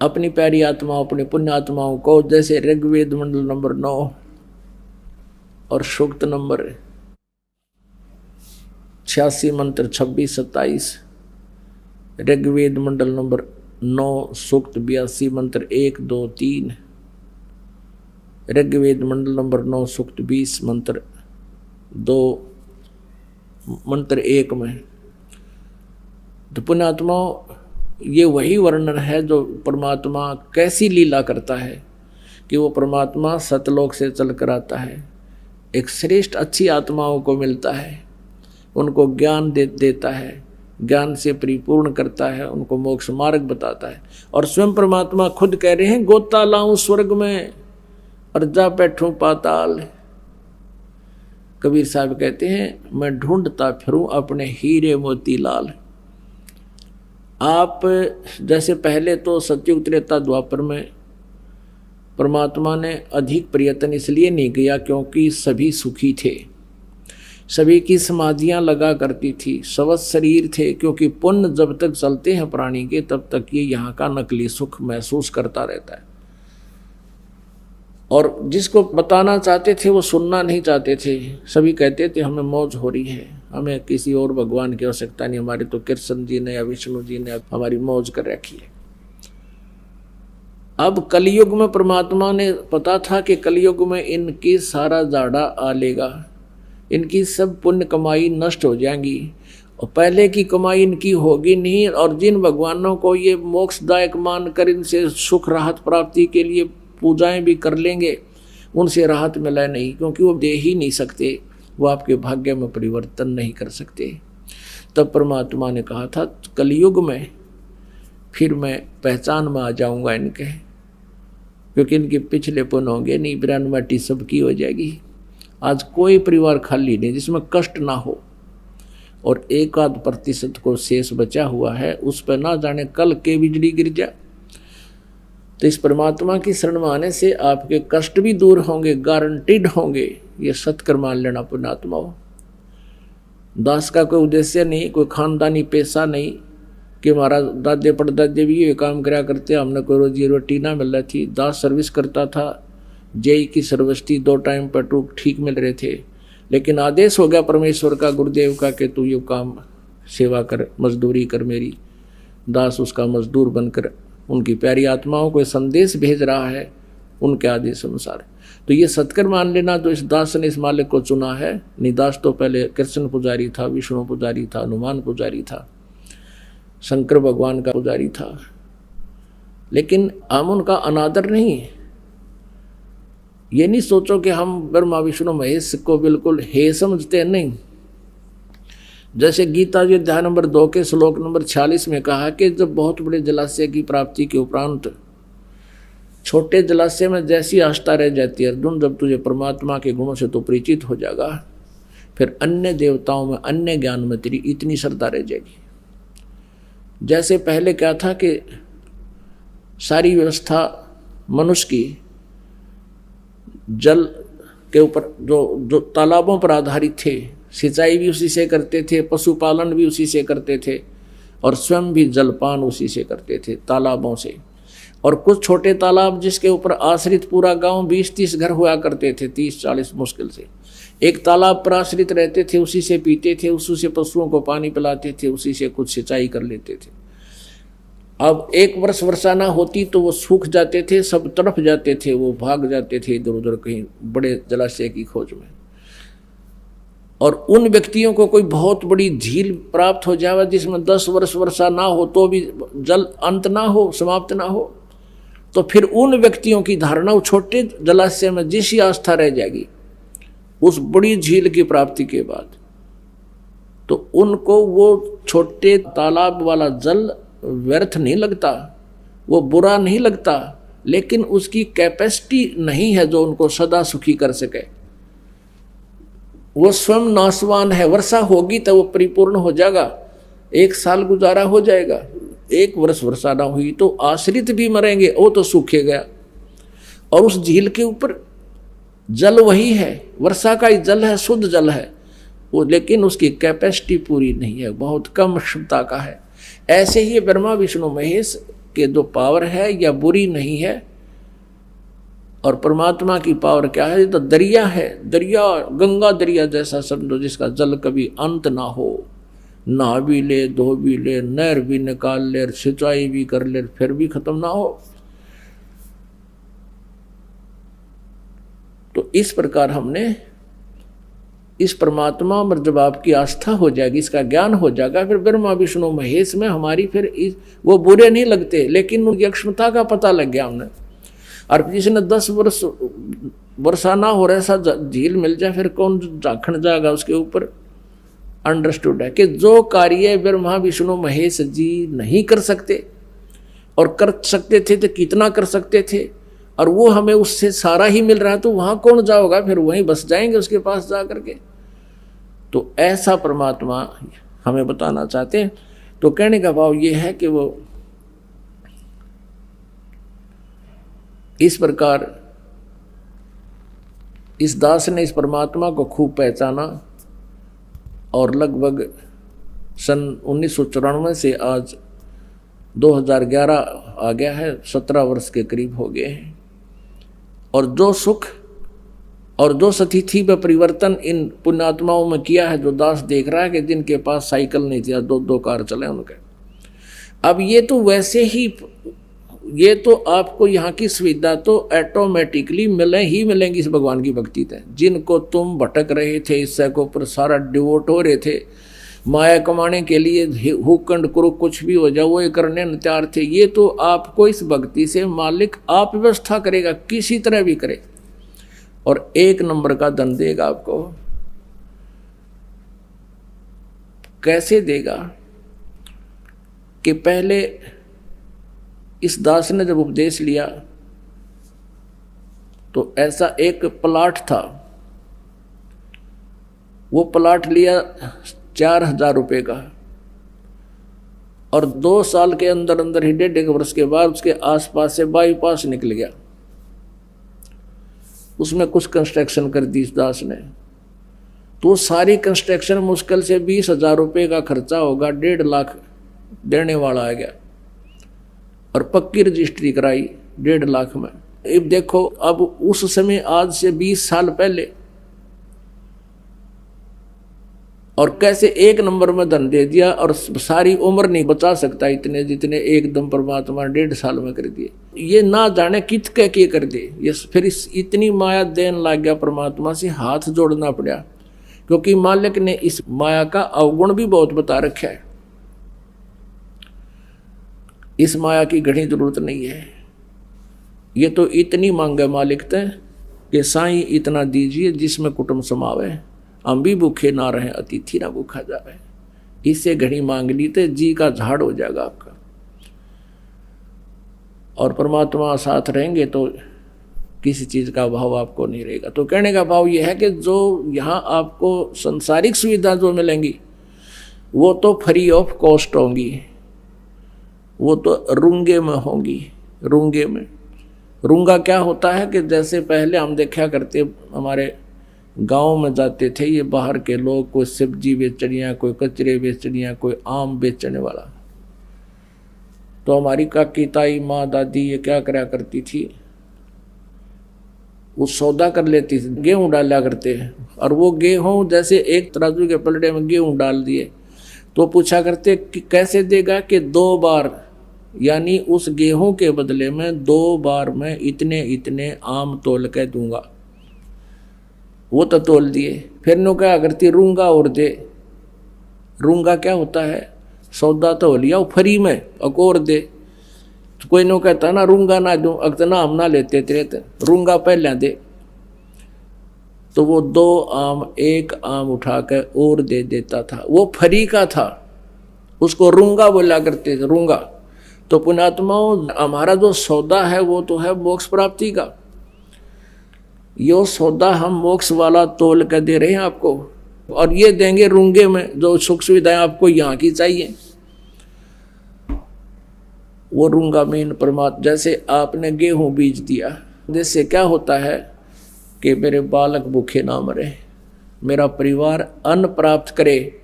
अपनी प्यारी आत्माओं, अपनी पुण्य आत्माओं को, जैसे ऋग्वेद मंडल नंबर 9 और सूक्त नंबर 86 मंत्र 26-27, ऋग्वेद मंडल नंबर 9 सूक्त 82 मंत्र 1, 2, 3, ऋग्वेद मंडल नंबर 9 सूक्त 20 मंत्र 2 मंत्र 1 में। तो पुण्यात्माओं, ये वही वर्णन है जो परमात्मा कैसी लीला करता है कि वो परमात्मा सतलोक से चल कर आता है, एक श्रेष्ठ अच्छी आत्माओं को मिलता है, उनको ज्ञान देता है, ज्ञान से परिपूर्ण करता है, उनको मोक्ष मार्ग बताता है। और स्वयं परमात्मा खुद कह रहे हैं गोता लाऊं स्वर्ग में और जा बैठूं पाताल। कबीर साहब कहते हैं मैं ढूंढता फिरूं अपने हीरे मोती लाल। आप जैसे पहले तो सतयुग त्रेता द्वापर में परमात्मा ने अधिक प्रयत्न इसलिए नहीं किया क्योंकि सभी सुखी थे, सभी की समाधियां लगा करती थी, स्वस्थ शरीर थे, क्योंकि पुण्य जब तक चलते हैं प्राणी के तब तक ये यहाँ का नकली सुख महसूस करता रहता है। और जिसको बताना चाहते थे वो सुनना नहीं चाहते थे, सभी कहते थे हमें मौज हो रही है, हमें किसी और भगवान की आवश्यकता नहीं, हमारी तो कृष्ण जी ने या विष्णु जी ने हमारी मौज कर रखी है। अब कलयुग में परमात्मा ने पता था कि कलयुग में इनकी सारा जाड़ा आ लेगा, इनकी सब पुण्य कमाई नष्ट हो जाएंगी और पहले की कमाई इनकी होगी नहीं। और जिन भगवानों को ये मोक्षदायक मानकर इनसे सुख राहत प्राप्ति के लिए पूजाएं भी कर लेंगे, उनसे राहत मिला नहीं, क्योंकि वो दे ही नहीं सकते, वो आपके भाग्य में परिवर्तन नहीं कर सकते। तब परमात्मा ने कहा था कलयुग में फिर मैं पहचान में आ जाऊंगा इनके, क्योंकि इनके पिछले पुण्य होंगे नहीं, बिरानमाटी सबकी हो जाएगी। आज कोई परिवार खाली नहीं जिसमें कष्ट ना हो, और 1% को शेष बचा हुआ है, उस पर ना जाने कल के बिजली गिर जाए। तो इस परमात्मा की शरण में आने से आपके कष्ट भी दूर होंगे, गारंटीड होंगे। ये सत्कर मान लेना पुण्यात्मा हो। दास का कोई उद्देश्य नहीं, कोई खानदानी पैसा नहीं कि हमारा दादे परदादे भी ये काम कराया करते, हमने कोई रोजी रोटी ना मिल रही थी। दास सर्विस करता था, जेई की सर्विस थी, 2 टाइम पेट्रोल ठीक मिल रहे थे, लेकिन आदेश हो गया परमेश्वर का, गुरुदेव का, कि तू ये काम सेवा कर, मजदूरी कर मेरी। दास उसका मजदूर बनकर उनकी प्यारी आत्माओं को संदेश भेज रहा है उनके आदेश अनुसार। तो ये सत्कर मान लेना, तो इस दास ने इस मालिक को चुना है। निदास तो पहले कृष्ण पुजारी था, विष्णु पुजारी था, हनुमान पुजारी था, शंकर भगवान का पुजारी था, लेकिन हम उनका अनादर नहीं। ये नहीं सोचो कि हम ब्रह्मा विष्णु महेश को बिल्कुल हे समझते हैं, नहीं। जैसे गीता जी अध्याय नंबर 2 के श्लोक नंबर 46 में कहा कि जब बहुत बड़े जलाशय की प्राप्ति के उपरांत छोटे जलाशय में जैसी आस्था रह जाती है अर्जुन, जब तुझे परमात्मा के गुणों से तो परिचित हो जाएगा, फिर अन्य देवताओं में, अन्य ज्ञान में तेरी इतनी श्रद्धा रह जाएगी। जैसे पहले क्या था कि सारी व्यवस्था मनुष्य की जल के ऊपर जो तालाबों पर आधारित थे, सिंचाई भी उसी से करते थे, पशुपालन भी उसी से करते थे, और स्वयं भी जलपान उसी से करते थे, तालाबों से। और कुछ छोटे तालाब जिसके ऊपर आश्रित पूरा गांव 20-30 घर हुआ करते थे, 30-40 मुश्किल से एक तालाब पर आश्रित रहते थे, उसी से पीते थे, उसी से पशुओं को पानी पिलाते थे, उसी से कुछ सिंचाई कर लेते थे। अब एक वर्ष वर्षा ना होती तो वो सूख जाते थे, सब तरफ जाते थे, वो भाग जाते थे इधर उधर कहीं बड़े जलाशय की खोज में। और उन व्यक्तियों को कोई बहुत बड़ी झील प्राप्त हो जाए जिसमें 10 वर्ष वर्षा ना हो तो भी जल अंत ना हो, समाप्त ना हो, तो फिर उन व्यक्तियों की धारणा छोटे जलाशय में जिस आस्था रह जाएगी उस बड़ी झील की प्राप्ति के बाद, तो उनको वो छोटे तालाब वाला जल व्यर्थ नहीं लगता, वो बुरा नहीं लगता, लेकिन उसकी कैपेसिटी नहीं है जो उनको सदा सुखी कर सके। वो स्वयं नाशवान है। वर्षा होगी तो वो परिपूर्ण हो जाएगा, 1 साल गुजारा हो जाएगा। 1 वर्ष वर्षा ना हुई तो आश्रित भी मरेंगे, वो तो सूखे गया। और उस झील के ऊपर जल वही है, वर्षा का ही जल है, शुद्ध जल है वो, लेकिन उसकी कैपेसिटी पूरी नहीं है, बहुत कम क्षमता का है। ऐसे ही ब्रह्मा विष्णु महेश के जो पावर है या बुरी नहीं है, और परमात्मा की पावर क्या है? तो दरिया है, दरिया, गंगा दरिया जैसा समझो, जिसका जल कभी अंत ना हो, नहा भी ले, धो भी ले, नहर भी निकाल ले, सिंचाई भी कर ले, फिर भी खत्म ना हो। तो इस प्रकार हमने इस परमात्मा पर जब आपकी आस्था हो जाएगी, इसका ज्ञान हो जाएगा, फिर ब्रह्मा विष्णु महेश में हमारी फिर वो बुरे नहीं लगते, लेकिन उनकी अक्षमता का पता लग गया हमने। और जिसने 10 वर्ष वर्षा ना हो रहा ऐसा झील मिल जाए, फिर कौन झांखण जाएगा उसके ऊपर। अंडरस्टूड है कि जो कार्य ब्रह्मा विष्णु महेश जी नहीं कर सकते, और कर सकते थे तो कितना कर सकते थे, और वो हमें उससे सारा ही मिल रहा है, तो वहां कौन जाओगा? फिर वहीं बस जाएंगे उसके पास जा करके। तो ऐसा परमात्मा हमें बताना चाहते हैं। तो कहने का भाव ये है कि वो इस प्रकार इस दास ने इस परमात्मा को खूब पहचाना, और लगभग सन 1994 से आज 2011 आ गया है, 17 वर्ष के करीब हो गए हैं। और जो सुख और जो स्थिति व परिवर्तन इन पुण्यात्माओं में किया है, जो दास देख रहा है कि जिनके पास साइकिल नहीं थी, 2 कार चले उनके। अब ये तो वैसे ही, ये तो आपको यहाँ की सुविधा तो ऑटोमेटिकली मिलेंगी इस भगवान की भक्ति से। जिनको तुम भटक रहे थे, इससे को ऊपर सारा डिवोट हो रहे थे, माया कमाने के लिए हुकंड करो, कुछ भी हो जाओ, वो करने न तैयार थे, ये तो आपको इस भक्ति से मालिक आप व्यवस्था करेगा, किसी तरह भी करे, और 1 नंबर का धन देगा आपको। कैसे देगा? कि पहले इस दास ने जब उपदेश लिया तो ऐसा एक प्लाट था, वो प्लाट लिया 4000 रुपये का, और 2 साल के अंदर अंदर ही 1.5 वर्ष के बाद उसके आसपास से बाईपास निकल गया। उसमें कुछ कंस्ट्रक्शन कर दी इस दास ने, तो सारी कंस्ट्रक्शन मुश्किल से 20,000 रुपये का खर्चा होगा, 1.5 लाख देने वाला आ गया, और पक्की रजिस्ट्री कराई 1.5 लाख में। अब देखो, अब उस समय आज से 20 साल पहले, और कैसे 1 नंबर में धन दे दिया, और सारी उम्र नहीं बचा सकता इतने जितने एकदम परमात्मा 1.5 साल में कर दिए। ये ना जाने कित के कर दे, ये फिर इतनी माया देन लग गया परमात्मा से, हाथ जोड़ना पड़ा, क्योंकि मालिक ने इस माया का अवगुण भी बहुत बता रखा है। इस माया की घनी जरूरत नहीं है, ये तो इतनी मांगे मालिक ते कि साईं इतना दीजिए जिसमें कुटुंब समावे, हम भी भूखे ना रहे, अतिथि ना भूखा जावे। इससे घड़ी मांग ली तो जी का झाड़ हो जाएगा आपका, और परमात्मा साथ रहेंगे तो किसी चीज का भाव आपको नहीं रहेगा। तो कहने का भाव यह है कि जो यहाँ आपको संसारिक सुविधा जो मिलेंगी वो तो फ्री ऑफ कॉस्ट होंगी, वो तो रुंगे में होंगी। रुंगे में, रुंगा क्या होता है कि जैसे पहले हम देखा करते, हमारे गांव में जाते थे ये बाहर के लोग, कोई सब्जी बेचनिया, कोई कचरे बेचनिया, कोई आम बेचने वाला, तो हमारी काकी ताई माँ दादी ये क्या करा करती थी, वो सौदा कर लेती थी, गेहूँ डाला करते हैं, और वो गेहूँ जैसे एक तराजू के पलड़े में गेहूँ डाल दिए तो पूछा करते कि कैसे देगा, कि 2 बार, यानी उस गेहूं के बदले में 2 बार मैं इतने इतने आम तोल के दूंगा। वो तो तोल दिए, फिर नो क्या करती, रूंगा और दे। रूंगा क्या होता है, सौदा तो हो लिया वो फ्री में, अकोर दे। तो कोई नो कहता ना रूंगा ना दूं, अक्तना हम ना लेते थे, रूंगा पहले दे। तो वो 2 आम 1 आम उठा कर और दे देता था, वो फ्री का था, उसको रूंगा बोला करते थे, रूंगा। तो पुण्यात्माओं, हमारा जो सौदा है वो तो है मोक्ष प्राप्ति का। यो सौदा हम मोक्ष वाला तोल कर दे रहे हैं आपको, और ये देंगे रूंगे में जो सुख सुविधाएं आपको यहाँ की चाहिए। वो रूंगा मीन परमात्मा, जैसे आपने गेहूं बीज दिया, जिससे क्या होता है कि मेरे बालक भूखे ना मरे, मेरा परिवार अन्न प्राप्त करे,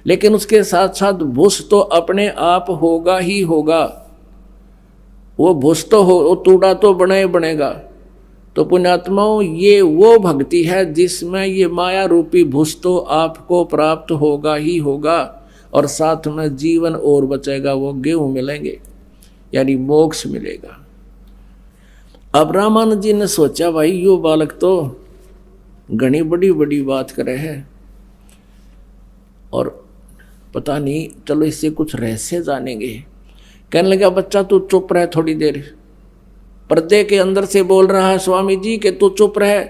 लेकिन उसके साथ साथ भूस तो अपने आप होगा ही होगा। वो भूस तो हो, वो तूड़ा तो बने बनेगा। तो पुण्यात्माओं, ये वो भक्ति है जिसमें ये माया रूपी भूस तो आपको प्राप्त होगा ही होगा, और साथ में जीवन और बचेगा, वो गेहूं मिलेंगे, यानी मोक्ष मिलेगा। अब रामानंद जी ने सोचा, भाई यो बालक तो घनी बड़ी बड़ी बात करे है, और पता नहीं, चलो इससे कुछ रहस्य जानेंगे। कहने लगा, बच्चा तू चुप रह थोड़ी देर। पर्दे के अंदर से बोल रहा है स्वामी जी कि तू चुप रह,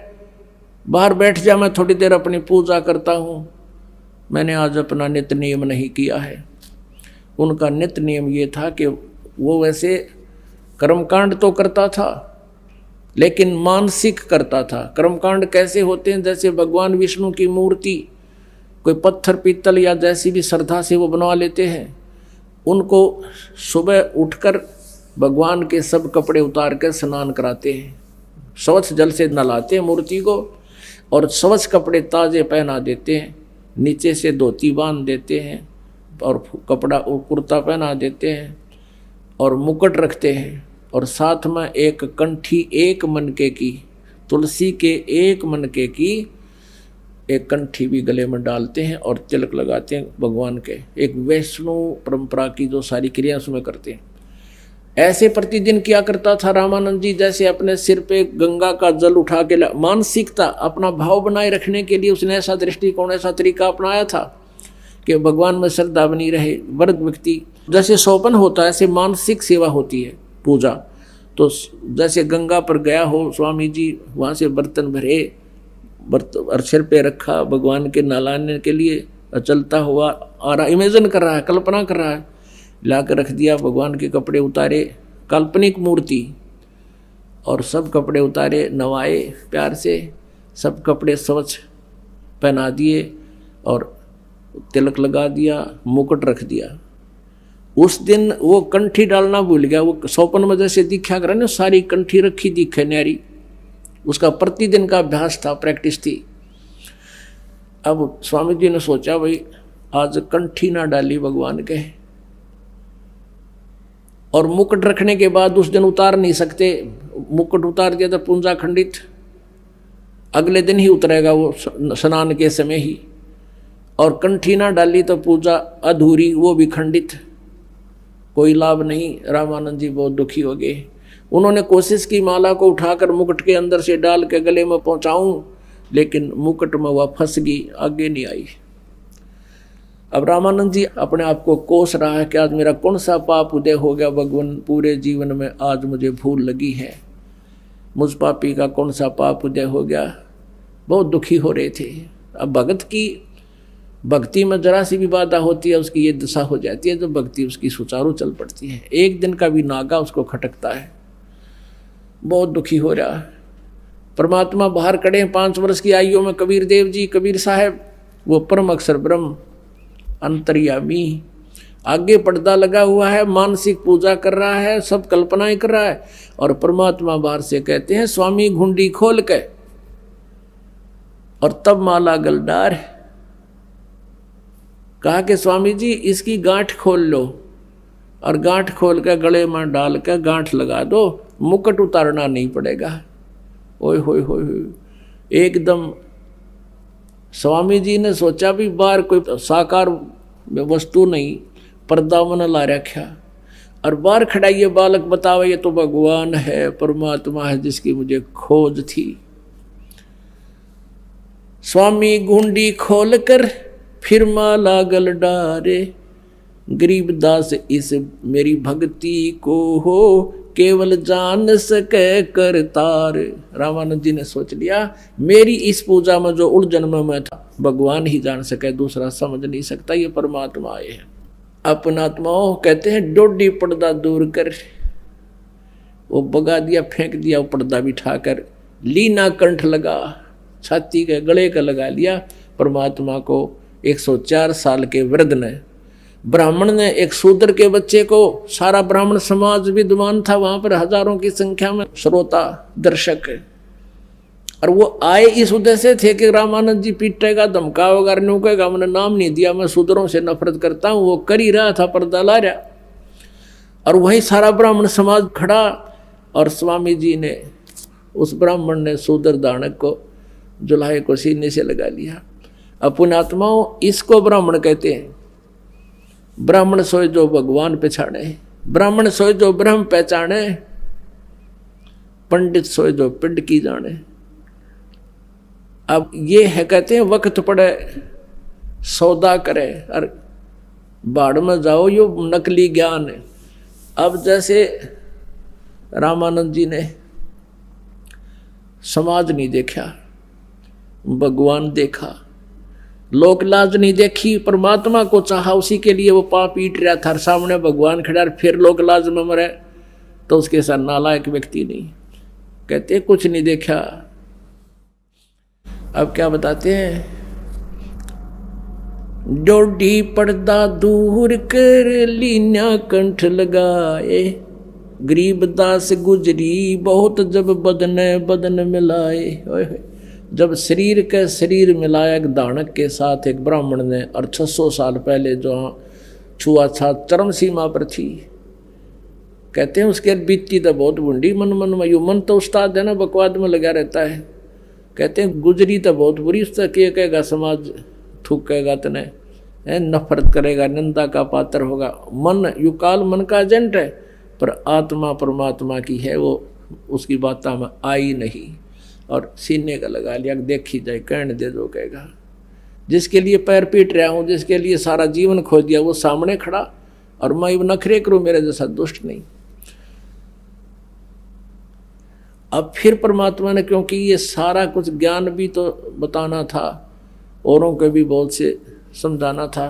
बाहर बैठ जा, मैं थोड़ी देर अपनी पूजा करता हूँ। मैंने आज अपना नित्य नियम नहीं किया है। उनका नित्य नियम ये था कि वो वैसे कर्मकांड तो करता था, लेकिन मानसिक करता था। कर्मकांड कैसे होते हैं? जैसे भगवान विष्णु की मूर्ति कोई पत्थर पीतल या जैसी भी श्रद्धा से वो बनवा लेते हैं, उनको सुबह उठकर भगवान के सब कपड़े उतार कर स्नान कराते हैं, स्वच्छ जल से नहलाते हैं मूर्ति को, और स्वच्छ कपड़े ताजे पहना देते हैं, नीचे से धोती बांध देते हैं, और कपड़ा कुर्ता पहना देते हैं, और मुकुट रखते हैं, और साथ में एक कंठी एक मनके की, तुलसी के एक मनके की एक कंठी भी गले में डालते हैं, और तिलक लगाते हैं भगवान के। एक वैष्णो परंपरा की जो सारी क्रिया उसमें करते हैं। ऐसे प्रतिदिन किया करता था रामानंद जी। जैसे अपने सिर पे गंगा का जल उठा के, मानसिकता अपना भाव बनाए रखने के लिए उसने ऐसा दृष्टिकोण, ऐसा तरीका अपनाया था कि भगवान में श्रद्धा बनी रहे। वर्ग व्यक्ति जैसे सोपन होता है, ऐसे मानसिक सेवा होती है पूजा। तो जैसे गंगा पर गया हो स्वामी जी, वहाँ से बर्तन भरे, और सिर पे रखा भगवान के नहलाने के लिए, चलता हुआ आ रहा, इमेजिन कर रहा है, कल्पना कर रहा है, ला कर रख दिया। भगवान के कपड़े उतारे, काल्पनिक मूर्ति, और सब कपड़े उतारे, नवाए प्यार से, सब कपड़े स्वच्छ पहना दिए, और तिलक लगा दिया, मुकुट रख दिया। उस दिन वो कंठी डालना भूल गया। वो सौपन में जैसे दीक्षा करे ना, सारी कंठी रखी दिखे न्यारी, उसका प्रतिदिन का अभ्यास था, प्रैक्टिस थी। अब स्वामी जी ने सोचा, भाई आज कंठी ना डाली भगवान के, और मुकुट रखने के बाद उस दिन उतार नहीं सकते। मुकुट उतार दिया तो पूंजा खंडित, अगले दिन ही उतरेगा वो स्नान के समय ही, और कंठी ना डाली तो पूजा अधूरी, वो भी खंडित, कोई लाभ नहीं। रामानंद जी बहुत दुखी हो गए। उन्होंने कोशिश की माला को उठाकर मुकुट के अंदर से डाल के गले में पहुंचाऊं, लेकिन मुकुट में वह फंस गई, आगे नहीं आई। अब रामानंद जी अपने आप को कोस रहा है कि आज मेरा कौन सा पाप उदय हो गया भगवान, पूरे जीवन में आज मुझे भूल लगी है, मुझ पापी का कौन सा पाप उदय हो गया। बहुत दुखी हो रहे थे। अब भगत की भक्ति में जरा सी भी बाधा होती है, उसकी ये दशा हो जाती है, जो भक्ति उसकी सुचारू चल पड़ती है, एक दिन का भी नागा उसको खटकता है। बहुत दुखी हो रहा है। परमात्मा बाहर खड़े हैं, 5 वर्ष की आयु में कबीर देव जी, कबीर साहब, वो परम अक्षर ब्रह्म अंतर्यामी, आगे पर्दा लगा हुआ है, मानसिक पूजा कर रहा है, सब कल्पनाएं कर रहा है, और परमात्मा बाहर से कहते हैं, स्वामी घुंडी खोल के, और तब माला गलडार कहा कि स्वामी जी इसकी गांठ खोल लो, और गांठ खोल कर गले में डाल कर गांठ लगा दो, मुकुट उतारना नहीं पड़ेगा। ओए होए होए, एकदम स्वामी जी ने सोचा भी बाहर कोई साकार वस्तु नहीं, पर्दा मन ला रखा, और बाहर खड़ा ये बालक बतावे ये तो भगवान है, परमात्मा है जिसकी मुझे खोज थी। स्वामी घुंडी खोल कर फिर माला गल डारे, गरीबदास इस मेरी भक्ति को हो केवल जान सके करतार। रामानंद जी ने सोच लिया, मेरी इस पूजा में जो उलझन में मैं था, भगवान ही जान सके, दूसरा समझ नहीं सकता, ये परमात्मा आए हैं। अपनात्माओं कहते हैं डोडी पर्दा दूर कर, वो बगा दिया, फेंक दिया वो पर्दा बिठाकर, लीना कंठ लगा, छाती के गले का लगा लिया परमात्मा को। 104 साल के वृद्ध ने, ब्राह्मण ने एक शूद्र के बच्चे को, सारा ब्राह्मण समाज विद्वान था वहां पर, हजारों की संख्या में श्रोता दर्शक, और वो आए इस उद्देश्य थे कि रामानंद जी पीटेगा, धमकावेगा, कहेगा मैंने नाम नहीं दिया, मैं शूद्रों से नफरत करता हूं। वो कर ही रहा था, पर्दा ला रहा, और वही सारा ब्राह्मण समाज खड़ा, और स्वामी जी ने, उस ब्राह्मण ने शूद्र दानक को जुलाहे को सीने से लगा लिया। अपनात्माओं इसको ब्राह्मण कहते हैं। ब्राह्मण सोए जो भगवान पहचाने, ब्राह्मण सोए जो ब्रह्म पहचाने, पंडित सोए जो पिंड की जाने। अब ये है कहते हैं वक्त पड़े सौदा करे, और बाढ़ में जाओ यो नकली ज्ञान है। अब जैसे रामानंद जी ने समाज नहीं देखा, भगवान देखा, लोक लाज नहीं देखी, परमात्मा को चाहा, उसी के लिए वो पाप पीट रहा था, सामने भगवान खड़ा, फिर लोक लाज में मरे, तो उसके साथ नालायक व्यक्ति नहीं। कहते कुछ नहीं देखा। अब क्या बताते हैं, डोडी पर्दा दूर कर, लीना कंठ लगाए, गरीब दास गुजरी बहुत जब बदन बदन मिलाए। जब शरीर के शरीर मिलाया एक दानक के साथ एक ब्राह्मण ने, और 600 साल पहले जो छुआछूत चरम सीमा पर थी, कहते हैं उसके बीती तो बहुत बूंदी, मन मन में यू मन तो उस्ताद है ना, बकवाद में लगा रहता है। कहते हैं गुजरी तो बहुत बुरी, उससे क्या कहेगा समाज, थूकेगा तने, नफरत करेगा, निंदा का पात्र होगा। मन यू काल मन का एजेंट है, पर आत्मा परमात्मा की है, वो उसकी बातों में आई नहीं, और सीने का लगा लिया, देखी जाए कहने दे दो कहेगा। जिसके लिए पैर पीट रहा हूँ, जिसके लिए सारा जीवन खो दिया, वो सामने खड़ा, और मैं नखरे करूँ मेरे जैसा दुष्ट नहीं। अब फिर परमात्मा ने, क्योंकि ये सारा कुछ ज्ञान भी तो बताना था, औरों को भी बहुत से समझाना था,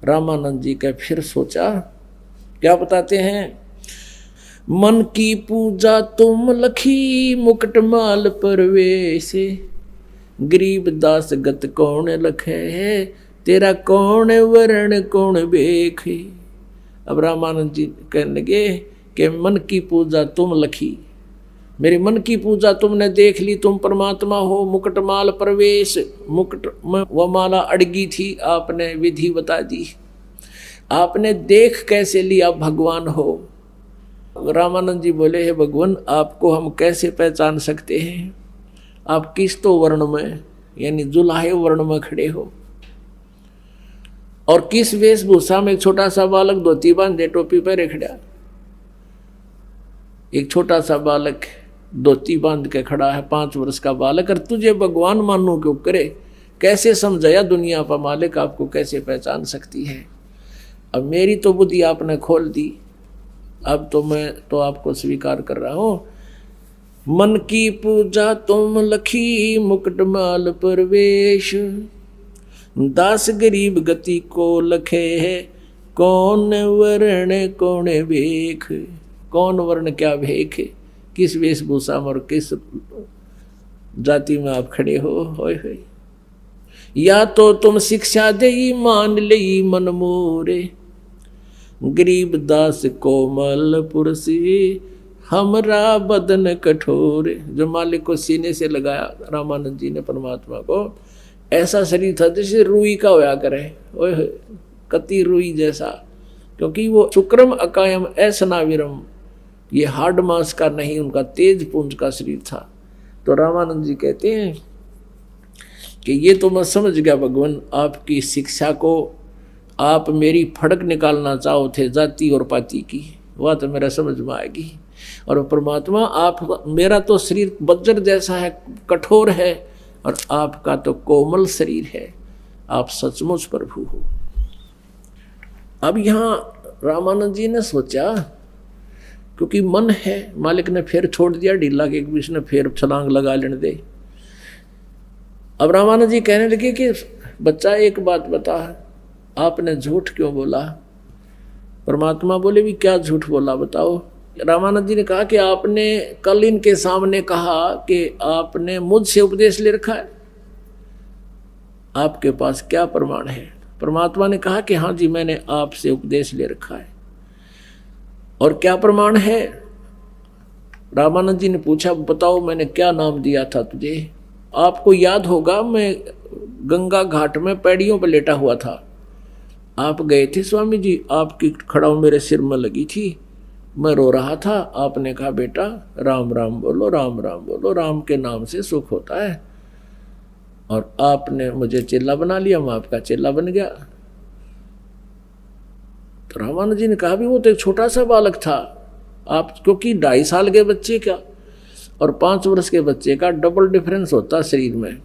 रामानंद जी का फिर सोचा, क्या बताते हैं, मन की पूजा तुम लखी, मुकुट माल परवेश, गरीब दास गत कौन लखे, तेरा कौन वरण कौन बेखे। अब रामानंद जी कहने लगे कि मन की पूजा तुम लखी, मेरे मन की पूजा तुमने देख ली, तुम परमात्मा हो, मुकुट माल परवेश, मुकुट में वह माला अड़गी थी, आपने विधि बता दी, आपने देख कैसे लिया भगवान हो। रामानंद जी बोले, हे भगवान आपको हम कैसे पहचान सकते हैं, आप किस तो वर्ण में, यानी जुलाहे वर्ण में खड़े हो, और किस वेशभूषा में। एक छोटा सा बालक धोती बांधे टोपी पहने खड़ा, एक छोटा सा बालक धोती बांध के खड़ा है, 5 वर्ष का बालक, और तुझे भगवान मानो क्यों करे, कैसे समझाया दुनिया का मालिक आपको कैसे पहचान सकती है। अब मेरी तो बुद्धि आपने खोल दी, अब तो मैं तो आपको स्वीकार कर रहा हूं। मन की पूजा तुम लखी, मुकुट माल परवेश, दास गरीब गति को लखे है, कौन वर्ण कौन भेख। कौन वर्ण क्या भेख, किस वेशभूषा में और किस जाति में आप खड़े हो। होय या तो तुम शिक्षा दे मान ले मन मोरे, गरीब दास कोमल पुरसी, हमरा बदन कठोर। जो मालिक को सीने से लगाया रामानंद जी ने परमात्मा को, ऐसा शरीर था जैसे रुई का होया करे, ओए कति रुई जैसा, क्योंकि वो शुक्रम अकायम ऐसनाविरम, ये हार्ड मांस का नहीं, उनका तेज पुंज का शरीर था। तो रामानंद जी कहते हैं कि ये तो मैं समझ गया भगवान, आपकी शिक्षा को आप मेरी फड़क निकालना चाहो थे जाति और पाति की, वह तो मेरा समझ में आएगी। और परमात्मा आप, मेरा तो शरीर वज्र जैसा है, कठोर है, और आपका तो कोमल शरीर है, आप सचमुच प्रभु हो। अब यहाँ रामानंद जी ने सोचा, क्योंकि मन है, मालिक ने फिर छोड़ दिया ढीला के बीच ने फिर छलांग लगा लेने दे। अब रामानंद जी कहने लगे कि बच्चा एक बात बता, आपने झूठ क्यों बोला, परमात्मा बोले भी क्या झूठ बोला बताओ। रामानंद जी ने कहा कि आपने कल इनके सामने कहा कि आपने मुझसे उपदेश ले रखा है, आपके पास क्या प्रमाण है। परमात्मा ने कहा कि हाँ जी मैंने आपसे उपदेश ले रखा है। और क्या प्रमाण है? रामानंद जी ने पूछा बताओ मैंने क्या नाम दिया था तुझे। आपको याद होगा मैं गंगा घाट में पैड़ियों पर लेटा हुआ था, आप गए थे स्वामी जी, आपकी खड़ाऊ मेरे सिर में लगी थी, मैं रो रहा था। आपने कहा बेटा राम राम बोलो, राम राम बोलो, राम के नाम से सुख होता है। और आपने मुझे चेला बना लिया, मैं आपका चेला बन गया। तो रामानंद जी ने कहा भी वो तो एक छोटा सा बालक था, आप क्योंकि 2.5 साल के बच्चे का और 5 वर्ष के बच्चे का डबल डिफरेंस होता शरीर में।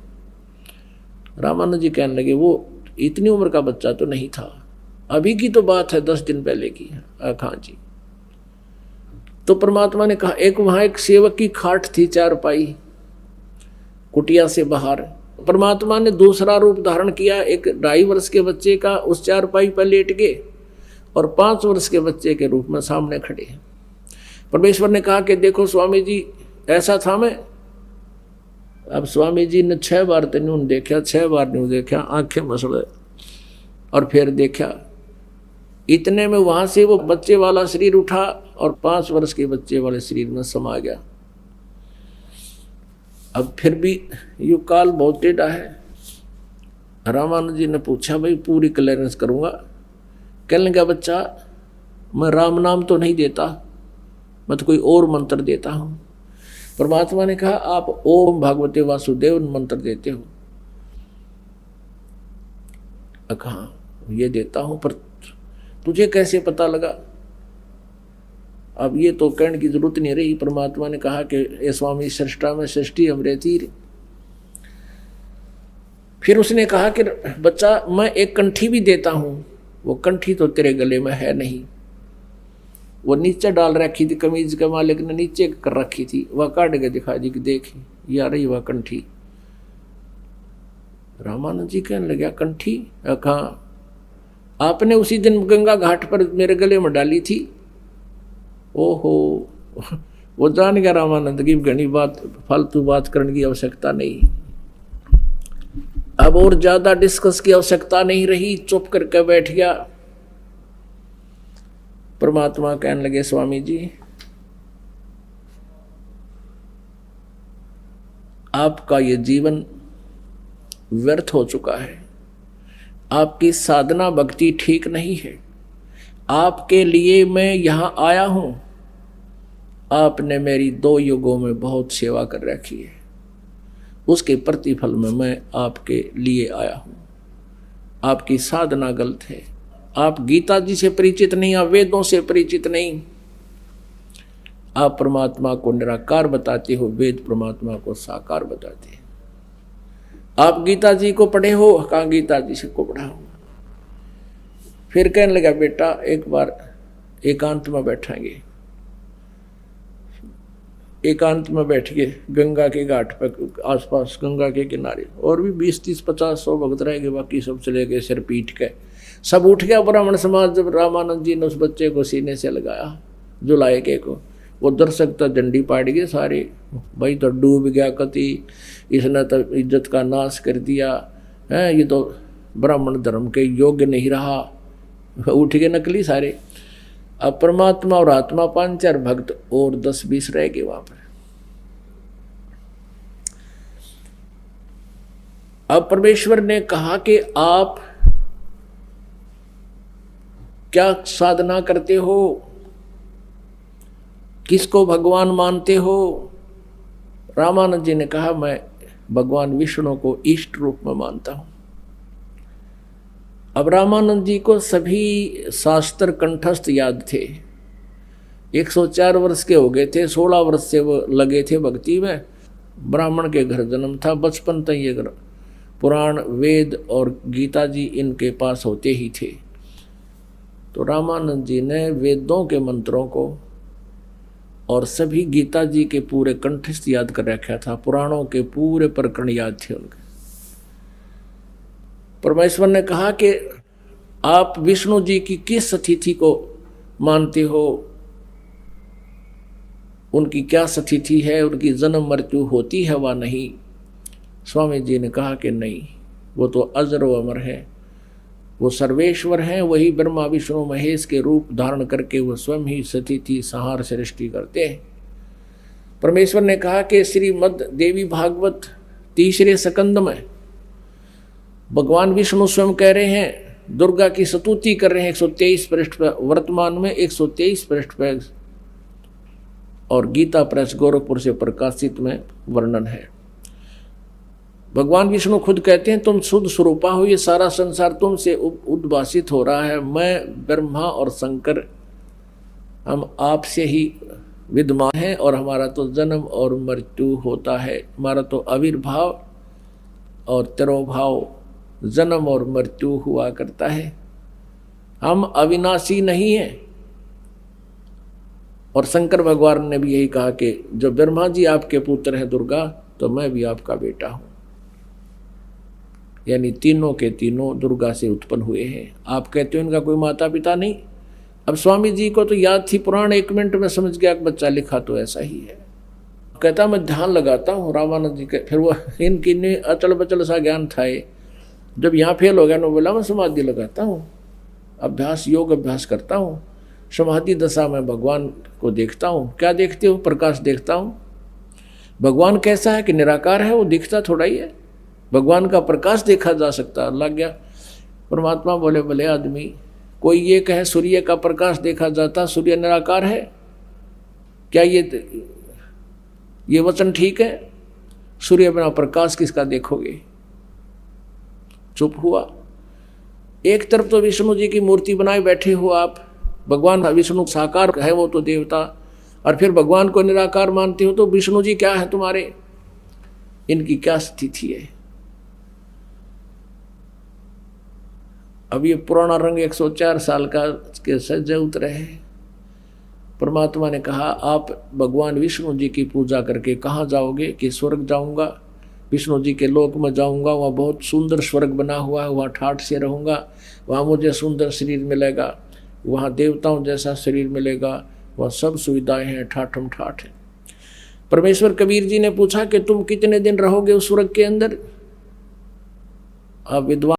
रामानंद जी कहने लगे वो इतनी उम्र का बच्चा तो नहीं था, अभी की तो बात है 10 दिन पहले की। हाँ जी। तो परमात्मा ने कहा एक वहां एक सेवक की खाट थी 4 पाई कुटिया से बाहर। परमात्मा ने दूसरा रूप धारण किया, एक 2.5 वर्ष के बच्चे का उस 4 पाई पर लेट गए और 5 वर्ष के बच्चे के रूप में सामने खड़े। परमेश्वर ने कहा कि देखो स्वामी जी ऐसा था मैं। अब स्वामी जी ने 6 बार तो न्यून देखा, 6 बार न्यून देखा, आंखें मसले और फिर देखा। इतने में वहां से वो बच्चे वाला शरीर उठा और 5 वर्ष के बच्चे वाले शरीर में समा गया। अब फिर भी यू काल बहुत टेढ़ा है। रामानंद जी ने पूछा भाई पूरी क्लियरेंस करूंगा। कहने लगा बच्चा मैं राम नाम तो नहीं देता, मैं तो कोई और मंत्र देता हूं। परमात्मा ने कहा आप ओम भागवते वासुदेव मंत्र देते हो। कहा ये देता हूं, पर तुझे कैसे पता लगा? अब ये तो कहने की जरूरत नहीं रही। परमात्मा ने कहा कि ये स्वामी सृष्टा में सृष्टि हमरे तीर। फिर उसने कहा कि बच्चा मैं एक कंठी भी देता हूं, वो कंठी तो तेरे गले में है नहीं, वो नीचे डाल रखी थी, कमीज के मालिक ने नीचे कर रखी थी, वह काट के दिखा दी कि देख ये आ रही वह कंठी। रामानंद जी कहने लगा कंठी? कहा आपने उसी दिन गंगा घाट पर मेरे गले में डाली थी। ओहो वो जान गया रामानंद की घनी बात, फालतू बात करने की आवश्यकता नहीं, अब और ज्यादा डिस्कस की आवश्यकता नहीं रही, चुप करके बैठ गया। परमात्मा कहने लगे स्वामी जी आपका ये जीवन व्यर्थ हो चुका है, आपकी साधना भक्ति ठीक नहीं है, आपके लिए मैं यहां आया हूं। आपने मेरी 2 युगों में बहुत सेवा कर रखी है, उसके प्रतिफल में मैं आपके लिए आया हूं। आपकी साधना गलत है, आप गीता जी से परिचित नहीं, आप वेदों से परिचित नहीं, आप परमात्मा को निराकार बताते हो, वेद परमात्मा को साकार बताते हैं। आप गीता जी को पढ़े हो? कहाँ गीता जी से को पढ़ा हो। फिर कहने लगा बेटा एक बार एकांत में बैठेंगे। एकांत में बैठ के गंगा के घाट पर आसपास गंगा के किनारे, और भी 20, 30, 50, 100 भक्त रह गए, बाकी सब चले गए सिर पीट के। सब उठ गया ब्राह्मण समाज जब रामानंद जी ने उस बच्चे को सीने से लगाया जुलाए के को। वो दर्शक तो डंडी पाट गए सारे, भाई तो डूब गया कति, इसने तो इज्जत का नाश कर दिया है, ये तो ब्राह्मण धर्म के योग्य नहीं रहा। उठ गए नकली सारे। अब परमात्मा और आत्मा 5-4 भक्त और 10-20 रह गए वहां पर। अब परमेश्वर ने कहा कि आप क्या साधना करते हो, किसको भगवान मानते हो? रामानंद जी ने कहा मैं भगवान विष्णु को इष्ट रूप में मानता हूं। अब रामानंद जी को सभी शास्त्र कंठस्थ याद थे। 104 वर्ष के हो गए थे, 16 वर्ष से वो लगे थे भक्ति में। ब्राह्मण के घर जन्म था, बचपन तक ये पुराण वेद और गीता जी इनके पास होते ही थे। तो रामानंद जी ने वेदों के मंत्रों को और सभी गीता जी के पूरे कंठस्थ याद कर रखा था, पुराणों के पूरे प्रकरण याद थे उनके। परमेश्वर ने कहा कि आप विष्णु जी की किस तिथि को मानते हो, उनकी क्या स्थिति है, उनकी जन्म मृत्यु होती है वा नहीं? स्वामी जी ने कहा कि नहीं, वो तो अजर व अमर है, वो सर्वेश्वर हैं, वही ब्रह्मा विष्णु महेश के रूप धारण करके वो स्वयं ही स्थिति संहार सृष्टि करते हैं। परमेश्वर ने कहा कि श्रीमद् देवी भागवत तीसरे स्कंद में भगवान विष्णु स्वयं कह रहे हैं, दुर्गा की स्तुति कर रहे हैं 123 पृष्ठ पर, वर्तमान में 123 पृष्ठ पर, और गीता प्रेस गोरखपुर से प्रकाशित में वर्णन है। भगवान विष्णु खुद कहते हैं, तुम शुद्ध स्वरूपा हो, ये सारा संसार तुमसे उद्भासित हो रहा है। मैं ब्रह्मा और शंकर हम आपसे ही विद्यमान हैं, और हमारा तो जन्म और मृत्यु होता है, हमारा तो आविर्भाव और तिरोभाव, जन्म और मृत्यु हुआ करता है। हम अविनाशी नहीं हैं। और शंकर भगवान ने भी यही कहा कि जो ब्रह्मा जी आपके पुत्र हैं दुर्गा, तो मैं भी आपका बेटा हूं। यानी तीनों के तीनों दुर्गा से उत्पन्न हुए हैं। आप कहते हो इनका कोई माता पिता नहीं। अब स्वामी जी को तो याद थी पुराण, 1 मिनट में समझ गया कि बच्चा लिखा तो ऐसा ही है। कहता मैं ध्यान लगाता हूँ रामानंद जी के, फिर वो इनकी ने अचल बचल सा ज्ञान था। जब यहाँ फेल हो गया ना, बोला मैं समाधि लगाता हूँ, अभ्यास योग अभ्यास करता हूँ, समाधि दशा में भगवान को देखता हूँ। क्या देखते हो? प्रकाश देखता हूँ। भगवान कैसा है कि निराकार है, वो दिखता थोड़ा ही है। भगवान का प्रकाश देखा जा सकता। लग गया परमात्मा बोले, भले आदमी, कोई ये कहे सूर्य का प्रकाश देखा जाता, सूर्य निराकार है क्या? ये वचन ठीक है? सूर्य बिना प्रकाश किसका देखोगे? चुप हुआ। एक तरफ तो विष्णु जी की मूर्ति बनाए बैठे हो आप, भगवान विष्णु साकार है, वो तो देवता, और फिर भगवान को निराकार मानते हो, तो विष्णु जी क्या है तुम्हारे? इनकी क्या स्थिति है? अब ये पुराना रंग 104 साल का के सज्जे उतरे हैं। परमात्मा ने कहा, आप भगवान विष्णु जी की पूजा करके कहाँ जाओगे? कि स्वर्ग जाऊंगा, विष्णु जी के लोक में जाऊंगा, वहाँ बहुत सुंदर स्वर्ग बना हुआ है, वहाँ ठाठ से रहूंगा, वहाँ मुझे सुंदर शरीर मिलेगा, वहाँ देवताओं जैसा शरीर मिलेगा, वहाँ सब सुविधाएं हैं, ठाठम ठाठ है। परमेश्वर कबीर जी ने पूछा कि तुम कितने दिन रहोगे उस स्वर्ग के अंदर? आप विद्वान